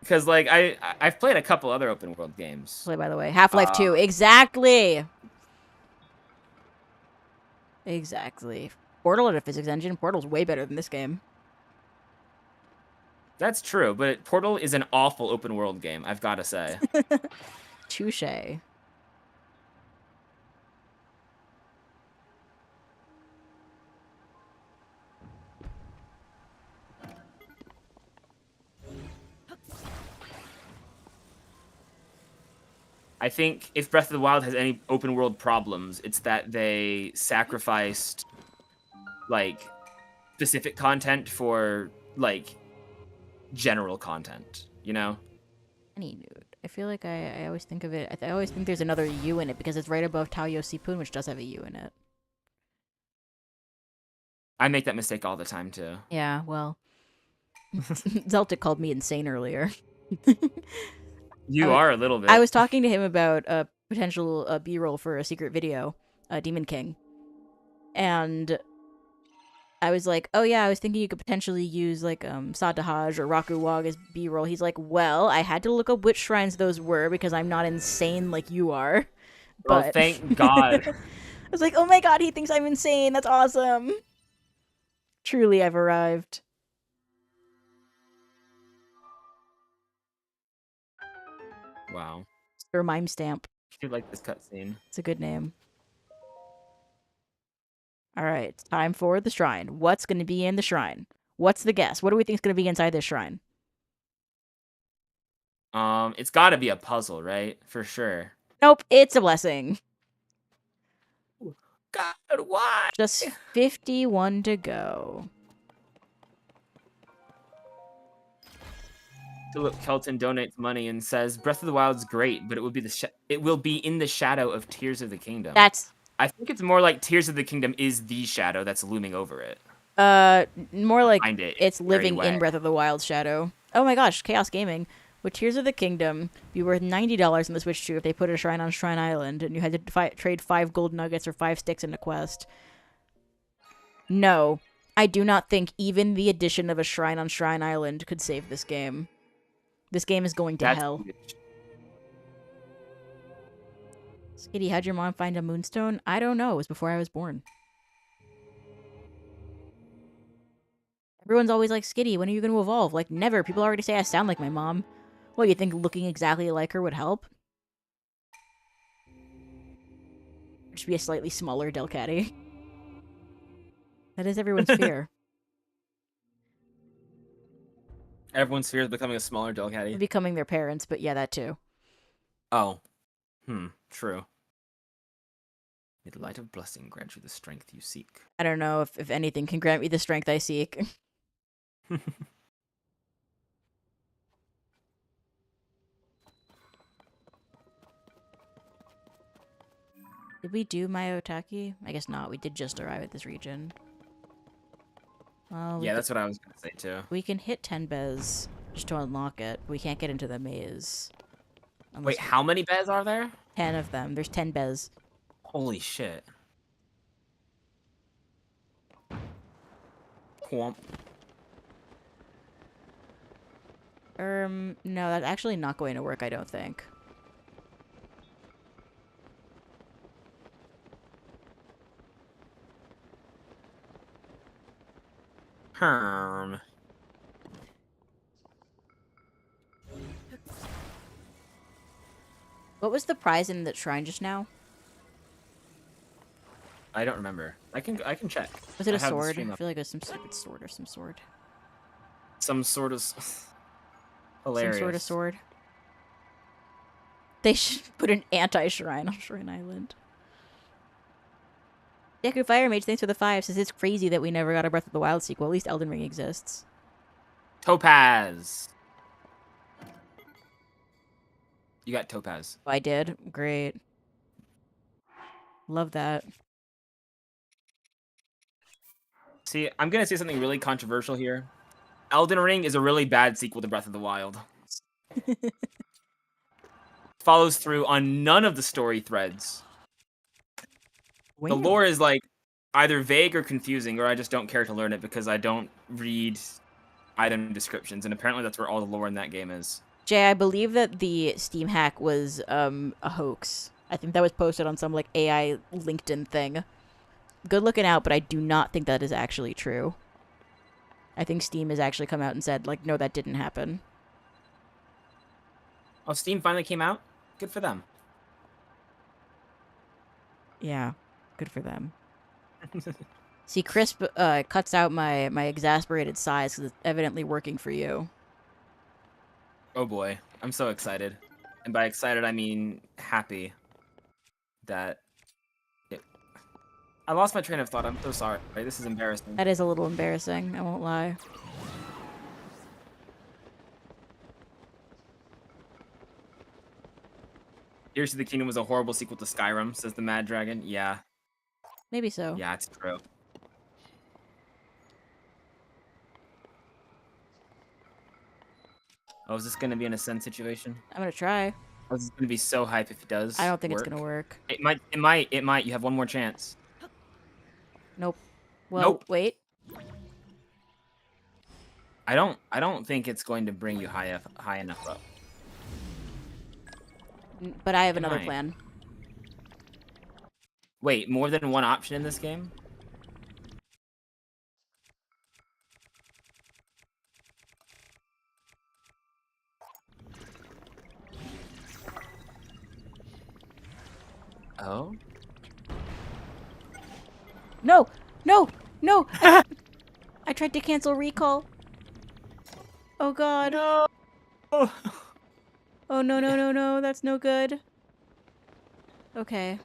because like I've played a couple other open world games. play by the way, Half-Life Uh, 2, exactly. Exactly. Portal had a physics engine. Portal's way better than this game. That's true, but Portal is an awful open world game, I've got to say. Touche. I think if Breath of the Wild has any open world problems, it's that they sacrificed like specific content for like general content, you know? Any nude. I feel like I always think of it. I always think there's another U in it because it's right above Taoyo Sipun, which does have a U in it. I make that mistake all the time too. Yeah, well, Zeltic called me insane earlier. You are a little bit. I was talking to him about a potential B-roll for a secret video, Demon King, and I was like, "Oh yeah, I was thinking you could potentially use like Satahaj or Rakuwag as B-roll." He's like, "Well, I had to look up which shrines those were because I'm not insane like you are." Well, But thank God. I was like, "Oh my god, he thinks I'm insane. That's awesome." Truly, I've arrived. Wow. Sir Mime Stamp. I do like this cutscene. It's a good name. All right, time for the shrine. What's going to be in the shrine? What's the guess? What do we think is going to be inside this shrine? It's got to be a puzzle, right? For sure. Nope, it's a blessing. God, why? Just 51 to go. Philip Kelton donates money and says, "Breath of the Wild's great, but it will be in the shadow of Tears of the Kingdom." That's I think it's more like Tears of the Kingdom is the shadow that's looming over it. more like Behind it, it's very living in way. Breath of the Wild's shadow. Oh my gosh, Chaos Gaming. Would Tears of the Kingdom be worth $90 in the Switch 2 if they put a shrine on Shrine Island and you had to trade 5 gold nuggets or 5 sticks in a quest? No. I do not think even the addition of a shrine on Shrine Island could save this game. This game is going to That's hell. huge. Skitty, how'd your mom find a moonstone? I don't know. It was before I was born. Everyone's always like, Skitty, when are you going to evolve? Like, never. People already say I sound like my mom. What, you think looking exactly like her would help? Just be a slightly smaller Delcatty. That is everyone's fear. Everyone's fear is becoming a smaller Delcatty. Becoming their parents, but yeah, that too. Oh. True. May the light of blessing grant you the strength you seek. I don't know if anything can grant me the strength I seek. Did we do Myotaki? I guess not. We did just arrive at this region. Well, Yeah, that's what I was gonna say too. we can hit 10 Bez just to unlock it. We can't get into the maze. Unless Wait, how many beds are there? 10 of them. There's 10 Bez. Holy shit. Quomp. No, that's actually not going to work, I don't think. Herm. What was the prize in that shrine just now? I don't remember. I can check. Was it I a have the sword? stream I up. feel like it was some stupid sword or some sword. Some sort of hilarious. Some sort of sword. They should put an anti-shrine on Shrine Island. Deku Fire Mage, thanks for the 5, says it's crazy that we never got a Breath of the Wild sequel. At least Elden Ring exists. Topaz. You got Topaz. I did. Great. Love that. See, I'm gonna say something really controversial here. Elden Ring is a really bad sequel to Breath of the Wild. Follows through on none of the story threads. The Weird. lore is like either vague or confusing, or I just don't care to learn it because I don't read item descriptions, and apparently that's where all the lore in that game is. Jay, I believe that the Steam hack was a hoax. I think that was posted on some like AI LinkedIn thing. Good looking out, but I do not think that is actually true. I think Steam has actually come out and said, like, no, that didn't happen. Oh, Steam finally came out? Good for them. Yeah, good for them. See, Crisp cuts out my exasperated sighs because it's evidently working for you. Oh boy, I'm so excited. And by excited, I mean happy that it... I lost my train of thought. I'm so sorry. This is embarrassing. That is a little embarrassing, I won't lie. Tears of the Kingdom was a horrible sequel to Skyrim, says the Mad Dragon. Yeah. Maybe so. Yeah, it's true. Oh, is this going to be an Ascend situation? I'm gonna try. Oh, this is going to be so hype if it does. I don't think work. it's gonna work. It might. You have one more chance. Nope. Well, Nope. wait. I don't think it's going to bring you high enough up. But I have another might. plan. Wait, more than one option in this game? Oh? No! No! No! I tried to cancel recall. Oh god. No! Oh no, no, no, no. That's no good. Okay.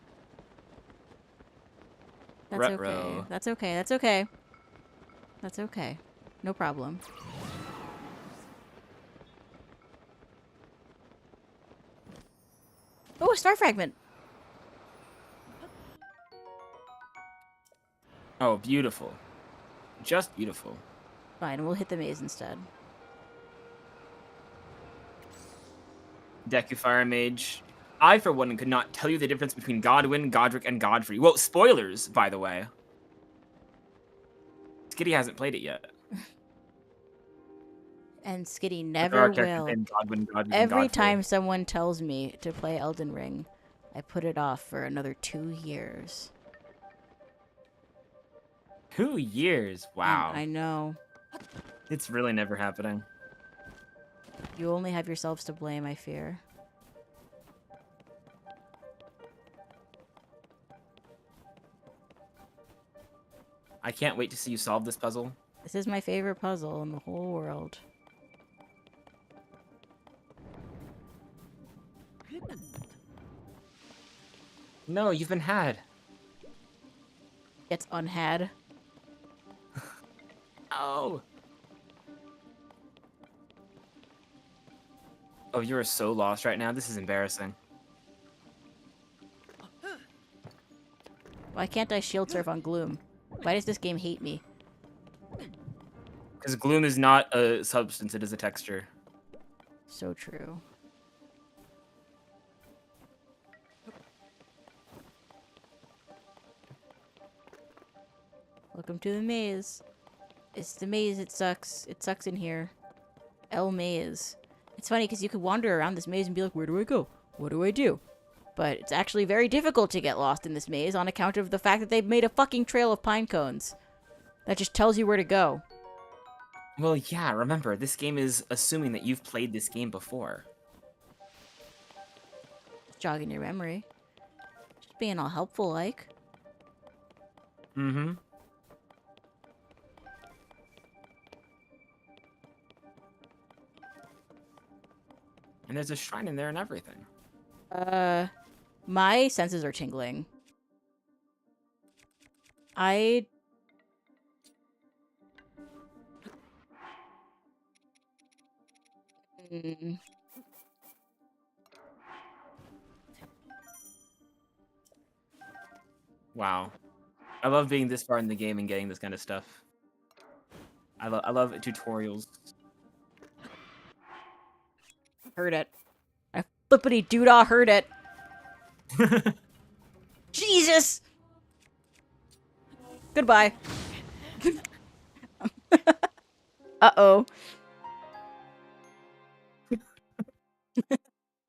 That's okay. Ruh-roh. That's okay. That's okay. That's okay. No problem. Oh, a star fragment. Oh, beautiful. Just beautiful. Fine, we'll hit the maze instead. Deku Fire Mage. I, for one, could not tell you the difference between Godwyn, Godric, and Godfrey. Well, spoilers, by the way. Skitty hasn't played it yet. And Skitty But there are never characters will. named Godwyn, Godric, and Every Godfrey. time someone tells me to play Elden Ring, I put it off for another 2 years. 2 years? Wow. I know. It's really never happening. You only have yourselves to blame, I fear. I can't wait to see you solve this puzzle. This is my favorite puzzle in the whole world. No, you've been had. Gets unhad. Oh. Oh, you are so lost right now. This is embarrassing. Why can't I shield surf on Gloom? Why does this game hate me? Because gloom is not a substance, it is a texture. So true. Welcome to the maze. It's the maze, it sucks. It sucks in here. El Maze. It's funny because you could wander around this maze and be like, where do I go? What do I do? But it's actually very difficult to get lost in this maze on account of the fact that they've made a fucking trail of pine cones. That just tells you where to go. Well, yeah, remember, this game is assuming that you've played this game before. Just jogging your memory. Just being all helpful like. Mm-hmm. And there's a shrine in there and everything. My senses are tingling. I Mm. Wow. I love being this far in the game and getting this kind of stuff. I love tutorials. Heard it. I flippity doodah heard it. Jesus! Goodbye. Uh-oh.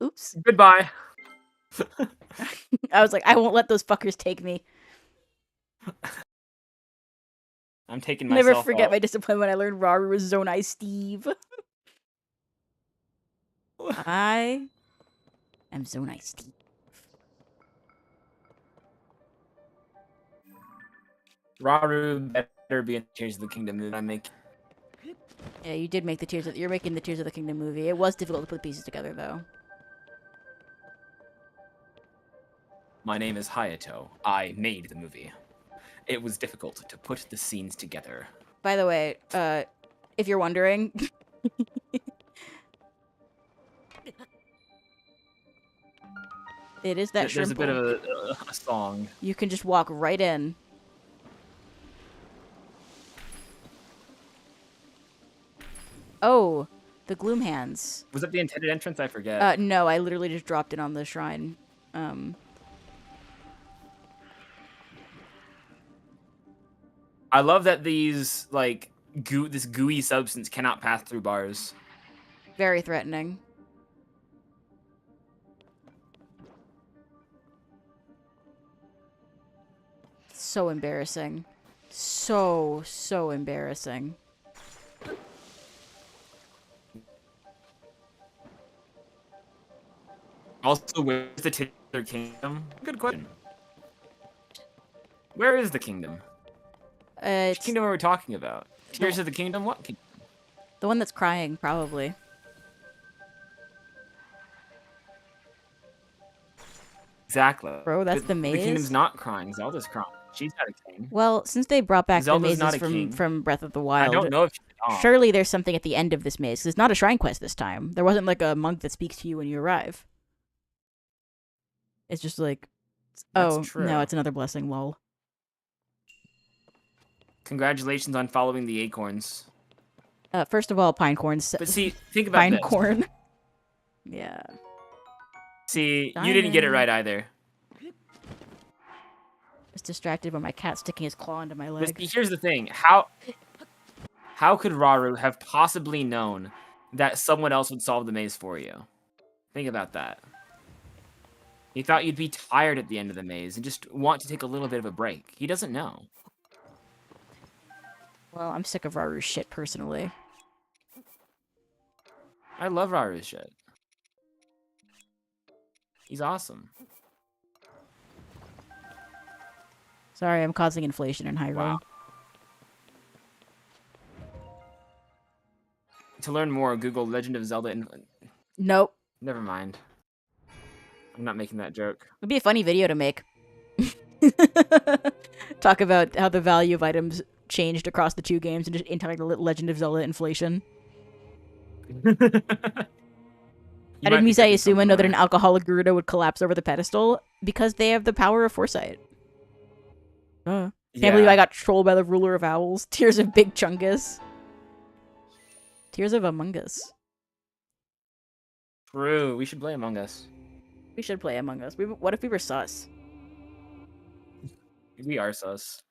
Oops. Goodbye. I was like, I won't let those fuckers take me. I'm taking myself Never forget out. my disappointment when I learned Raru was Zonai Steve. I am Zonai Steve. Raru better be in Tears of the Kingdom than I make. Yeah, you did make the Tears of... You're making the Tears of the Kingdom movie. It was difficult to put the pieces together, though. My name is Hayato. I made the movie. It was difficult to put the scenes together. By the way, if you're wondering... It is that There's a bit shrimp. of a song. You can just walk right in. Oh, the Gloom Hands. Was that the intended entrance? I forget. No, I literally just dropped it on the shrine. I love that these, like, this gooey substance cannot pass through bars. Very threatening. So embarrassing. So embarrassing. Also, where's the Titular Kingdom? Good question. Where is the kingdom? Which It's kingdom are we talking about? Tears of the Kingdom? What kingdom? the one that's crying, probably. Exactly. Bro, that's the maze? The kingdom's not crying. Zelda's crying. She's not a king. Well, since they brought back Zelda's the not mazes a king. from Breath of the I Wild, don't know if she's a dog. surely there's something at the end of this maze. 'Cause it's not a shrine quest this time. There wasn't like a monk that speaks to you when you arrive. It's just like, That's oh true. no, it's another blessing. Lol. Congratulations on following the acorns. First of all, pine corn. But see, think about Pine this. corn. Yeah. See, you didn't get it Diamond. right either. I was distracted by my cat sticking his claw into my But leg. see, here's the thing. How could Raru have possibly known that someone else would solve the maze for you? Think about that. He thought you'd be tired at the end of the maze and just want to take a little bit of a break. He doesn't know. Well, I'm sick of Raru's shit personally. I love Raru's shit. He's awesome. Sorry, I'm causing inflation in Hyrule. Wow. To learn more, Google Legend of Zelda and... Nope. Never mind. I'm not making that joke. It'd be a funny video to make. Talk about how the value of items changed across the two games and just entire Legend of Zelda inflation. How did Misai Asuma know that an alcoholic Gerudo would collapse over the pedestal? Because they have the power of foresight. Can't believe I got trolled by the ruler of owls. Tears of Big Chungus. Tears of Among Us. True. We should play Among Us. We should play Among Us. What if we were sus? We are sus.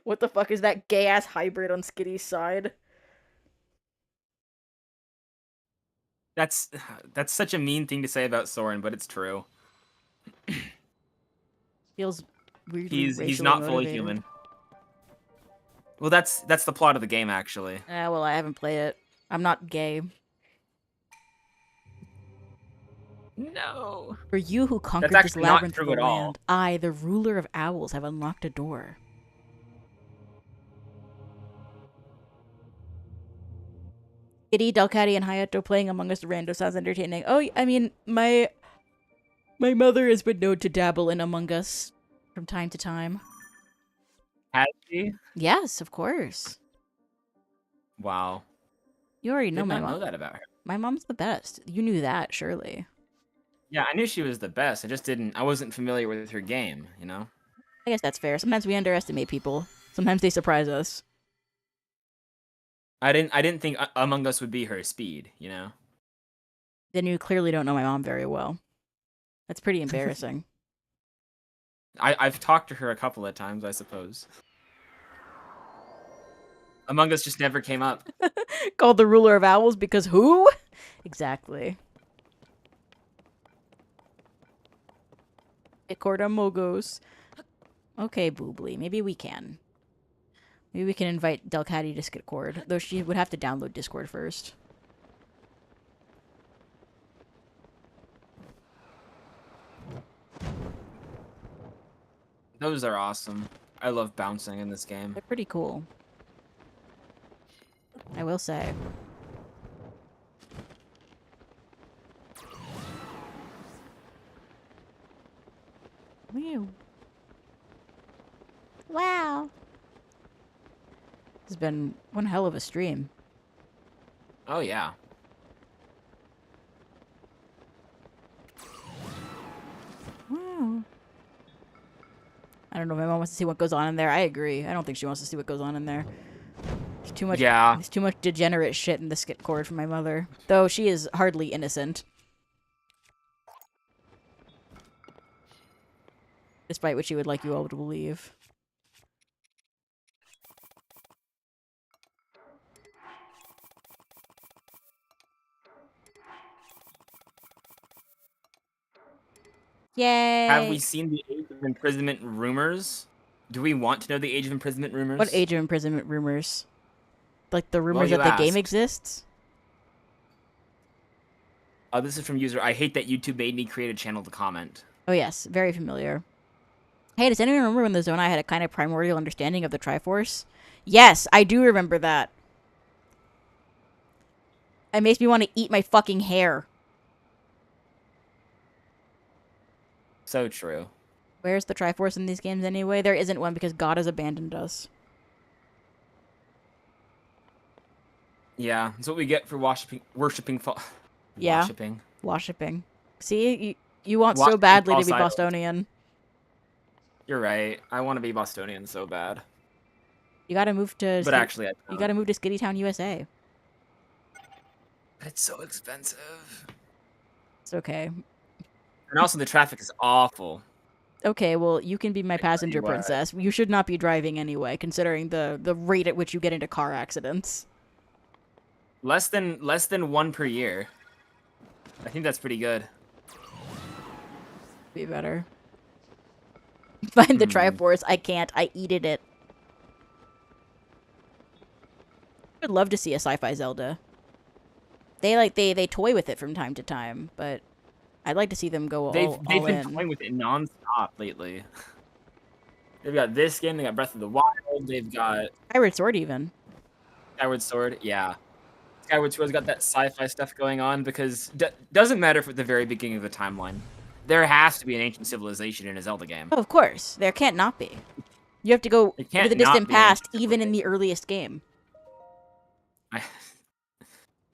What the fuck is that gay-ass hybrid on Skitty's side? That's such a mean thing to say about Soren, but it's true. Feels weirdly He's racially not fully motivated. human. Well, that's the plot of the game, actually. Well, I haven't played it. I'm not gay. No. For you who conquered That's this actually not labyrinth of true the at all. land, I, the ruler of owls, have unlocked a door. Kitty, Delcatty, and Hayato playing Among Us rando sounds entertaining. Oh, I mean, my mother has been known to dabble in Among Us from time to time. Has she? Yes, of course. Wow. You already know Did my not mom. know that about her. My mom's the best. You knew that, surely. Yeah, I knew she was the best. I wasn't familiar with her game, you know? I guess that's fair. Sometimes we underestimate people. Sometimes they surprise us. I didn't think Among Us would be her speed, you know? Then you clearly don't know my mom very well. That's pretty embarrassing. I've talked to her a couple of times, I suppose. Among Us just never came up. Called the ruler of owls because who? Exactly. Mogos. Okay, Boobly. Maybe we can. Maybe we can invite Delcatty to Discord, though she would have to download Discord first. Those are awesome. I love bouncing in this game. They're pretty cool. I will say. Wow. This has been one hell of a stream. Oh, yeah. Wow. I don't know if my mom wants to see what goes on in there. I agree. I don't think she wants to see what goes on in there. There's too much. Yeah. There's too much degenerate shit in the skit cord from my mother. Though she is hardly innocent. Despite what she would like you all to believe. Yay! Have we seen the age of imprisonment rumors? Do we want to know the age of imprisonment rumors? What age of imprisonment rumors? Like the rumors you that the game asked. exists? This is from user. I hate that YouTube made me create a channel to comment. Oh yes, very familiar. Hey, does anyone remember when the Zonai had a kind of primordial understanding of the Triforce? Yes, I do remember that. It makes me want to eat my fucking hair. So true. Where's the Triforce in these games anyway? There isn't one because God has abandoned us. Yeah, that's what we get for worshipping. Yeah. Worshipping. Worshipping. See, you want so Worshipping badly to be false idols. Bostonian. You're right. I want to be Bostonian so bad. You gotta move to. But actually, I you don't. gotta move to Skittytown, USA. It's so expensive. It's okay. And also, the traffic is awful. Okay, well, you can be my passenger what. princess. You should not be driving anyway, considering the rate at which you get into car accidents. Less than 1 per year. I think that's pretty good. Be better. Find the Triforce. I can't. I eated it. I'd love to see a sci-fi Zelda. They toy with it from time to time, but I'd like to see them go They've all been in. toying with it nonstop lately. They've got this game. They got Breath of the Wild. They've got Skyward Sword even. Skyward Sword. Yeah, Skyward Sword's got that sci-fi stuff going on because doesn't matter if at the very beginning of the timeline. There has to be an ancient civilization in a Zelda game. Oh, of course. There can't not be. You have to go It can't into the not distant be an past, ancient even in the earliest game.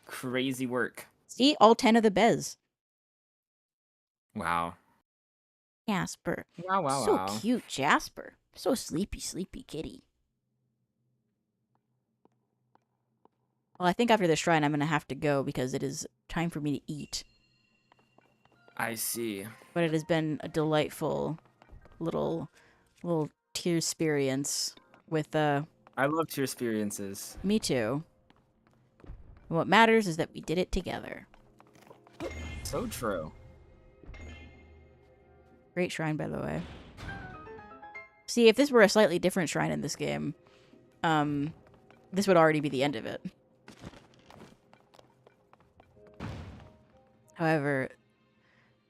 Crazy work. See, all 10 of the Bez. Wow. Jasper. Wow. So cute, Jasper. So sleepy kitty. Well, I think after this shrine, I'm going to have to go because it is time for me to eat. I see. But it has been a delightful little tear experience with I love your experiences. me too. And what matters is that we did it together. So true. Great shrine, by the way. See, if this were a slightly different shrine in this game, this would already be the end of it. However,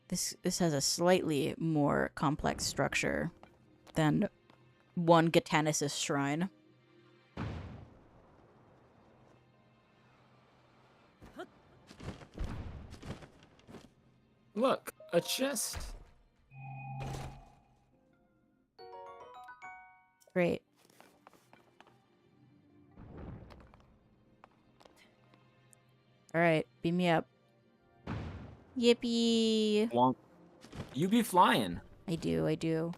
this has a slightly more complex structure than one Gatanesis shrine. Look, a chest. Great. Alright, beam me up. Yippee! Wonk. You be flying. I do.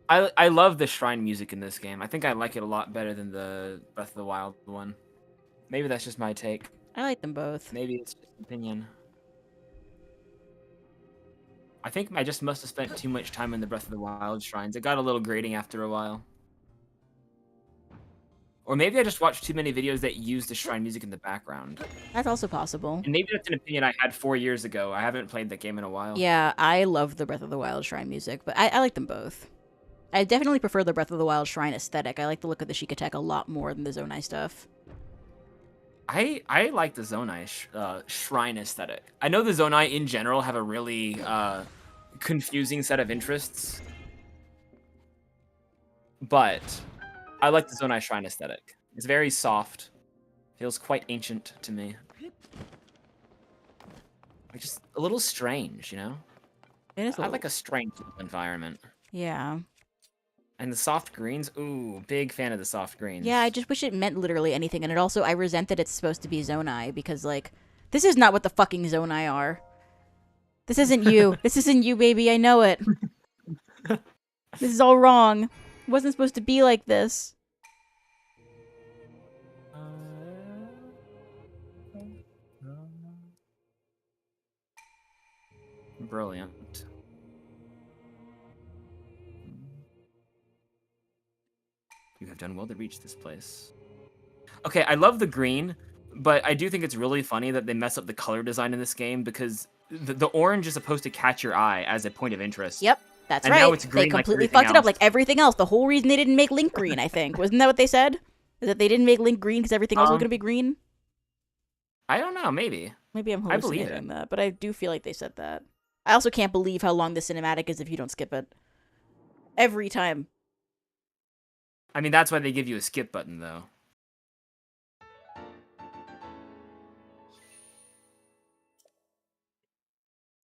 I love the shrine music in this game. I think I like it a lot better than the Breath of the Wild one. Maybe that's just my take. I like them both. Maybe it's just an opinion. I think I just must have spent too much time in the Breath of the Wild shrines. It got a little grating after a while. Or maybe I just watched too many videos that use the shrine music in the background. That's also possible. And maybe that's an opinion I had 4 years ago. I haven't played the game in a while. Yeah, I love the Breath of the Wild shrine music, but I like them both. I definitely prefer the Breath of the Wild shrine aesthetic. I like the look of the Sheik attack a lot more than the Zonai stuff. I like the Zonai shrine aesthetic. I know the Zonai in general have a really confusing set of interests, but I like the Zonai shrine aesthetic. It's very soft. Feels quite ancient to me. Like just a little strange, you know? It is I like a strange environment. Yeah. And the soft greens, ooh, big fan of the soft greens. Yeah, I just wish it meant literally anything, and it also, I resent that it's supposed to be Zonai, because, like, this is not what the fucking Zonai are. This isn't you. This isn't you, baby, I know it. This is all wrong. It wasn't supposed to be like this. Brilliant. You have done well to reach this place. Okay, I love the green, but I do think it's really funny that they mess up the color design in this game because the orange is supposed to catch your eye as a point of interest. Yep, that's And right. now it's green they like completely everything fucked it up else. like everything else. The whole reason they didn't make Link green, I think. Wasn't that what they said? Is that they didn't make Link green because everything else was going to be green? I don't know, maybe. Maybe I'm I believe hallucinating that, but I do feel like they said that. I also can't believe how long the cinematic is if you don't skip it. Every time. I mean, that's why they give you a skip button, though.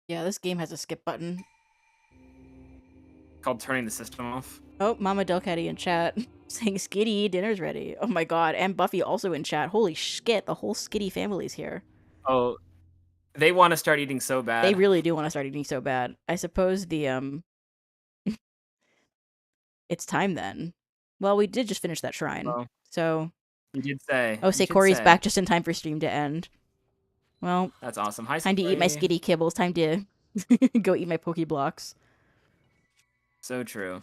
Yeah, this game has a skip button. Called turning the system off. Oh, Mama Delcatty in chat saying Skitty, dinner's ready. Oh my god, and Buffy also in chat. Holy shit, the whole Skitty family's here. Oh, they want to start eating so bad. They really do want to start eating so bad. I suppose the, it's time then. Well, we did just finish that shrine, Oh. so... You did say. Oh, say Corey's back just in time for stream to end. Well, That's awesome. Hi, time to eat my Skitty kibbles. Time to go eat my Pokeblocks. So true.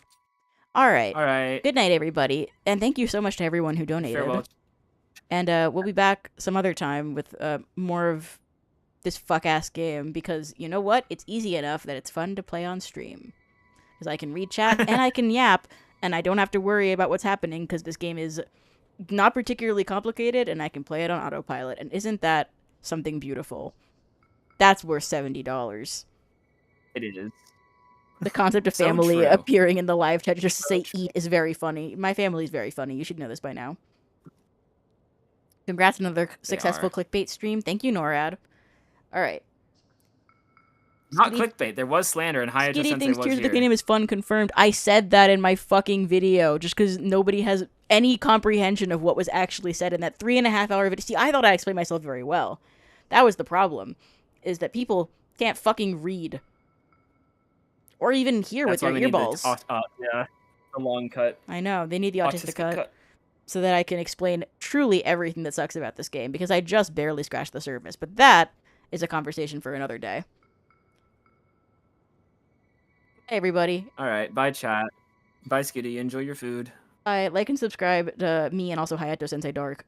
All right. All right. Good night, everybody. And thank you so much to everyone who donated. Farewell. And we'll be back some other time with more of this fuck-ass game. Because you know what? It's easy enough that it's fun to play on stream. Because I can read chat and I can yap. And I don't have to worry about what's happening because this game is not particularly complicated. And I can play it on autopilot. And isn't that something beautiful? That's worth $70. It is. The concept of So family true. appearing in the live chat just to So say true. eat is very funny. My family's very funny. You should know this by now. Congrats on another successful are. clickbait stream. Thank you, NORAD. All right. Not Skitty- clickbait. There was slander, and Hayato Skitty Sensei thinks was Tears of the here. Kingdom is fun confirmed. I said that in my fucking video just because nobody has any comprehension of what was actually said in that 3.5 hour video. See, I thought I explained myself very well. That was the problem, is that people can't fucking read. Or even hear That's with why their we need the earballs. yeah, the long cut. I know. They need the autistic cut. So that I can explain truly everything that sucks about this game, because I just barely scratched the surface. But that is a conversation for another day. Hey, everybody. All right. Bye, chat. Bye, Skitty. Enjoy your food. Like and subscribe to me and also Hayato Sensei Dark.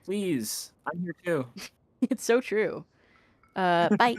Please. I'm here too. It's so true. Bye.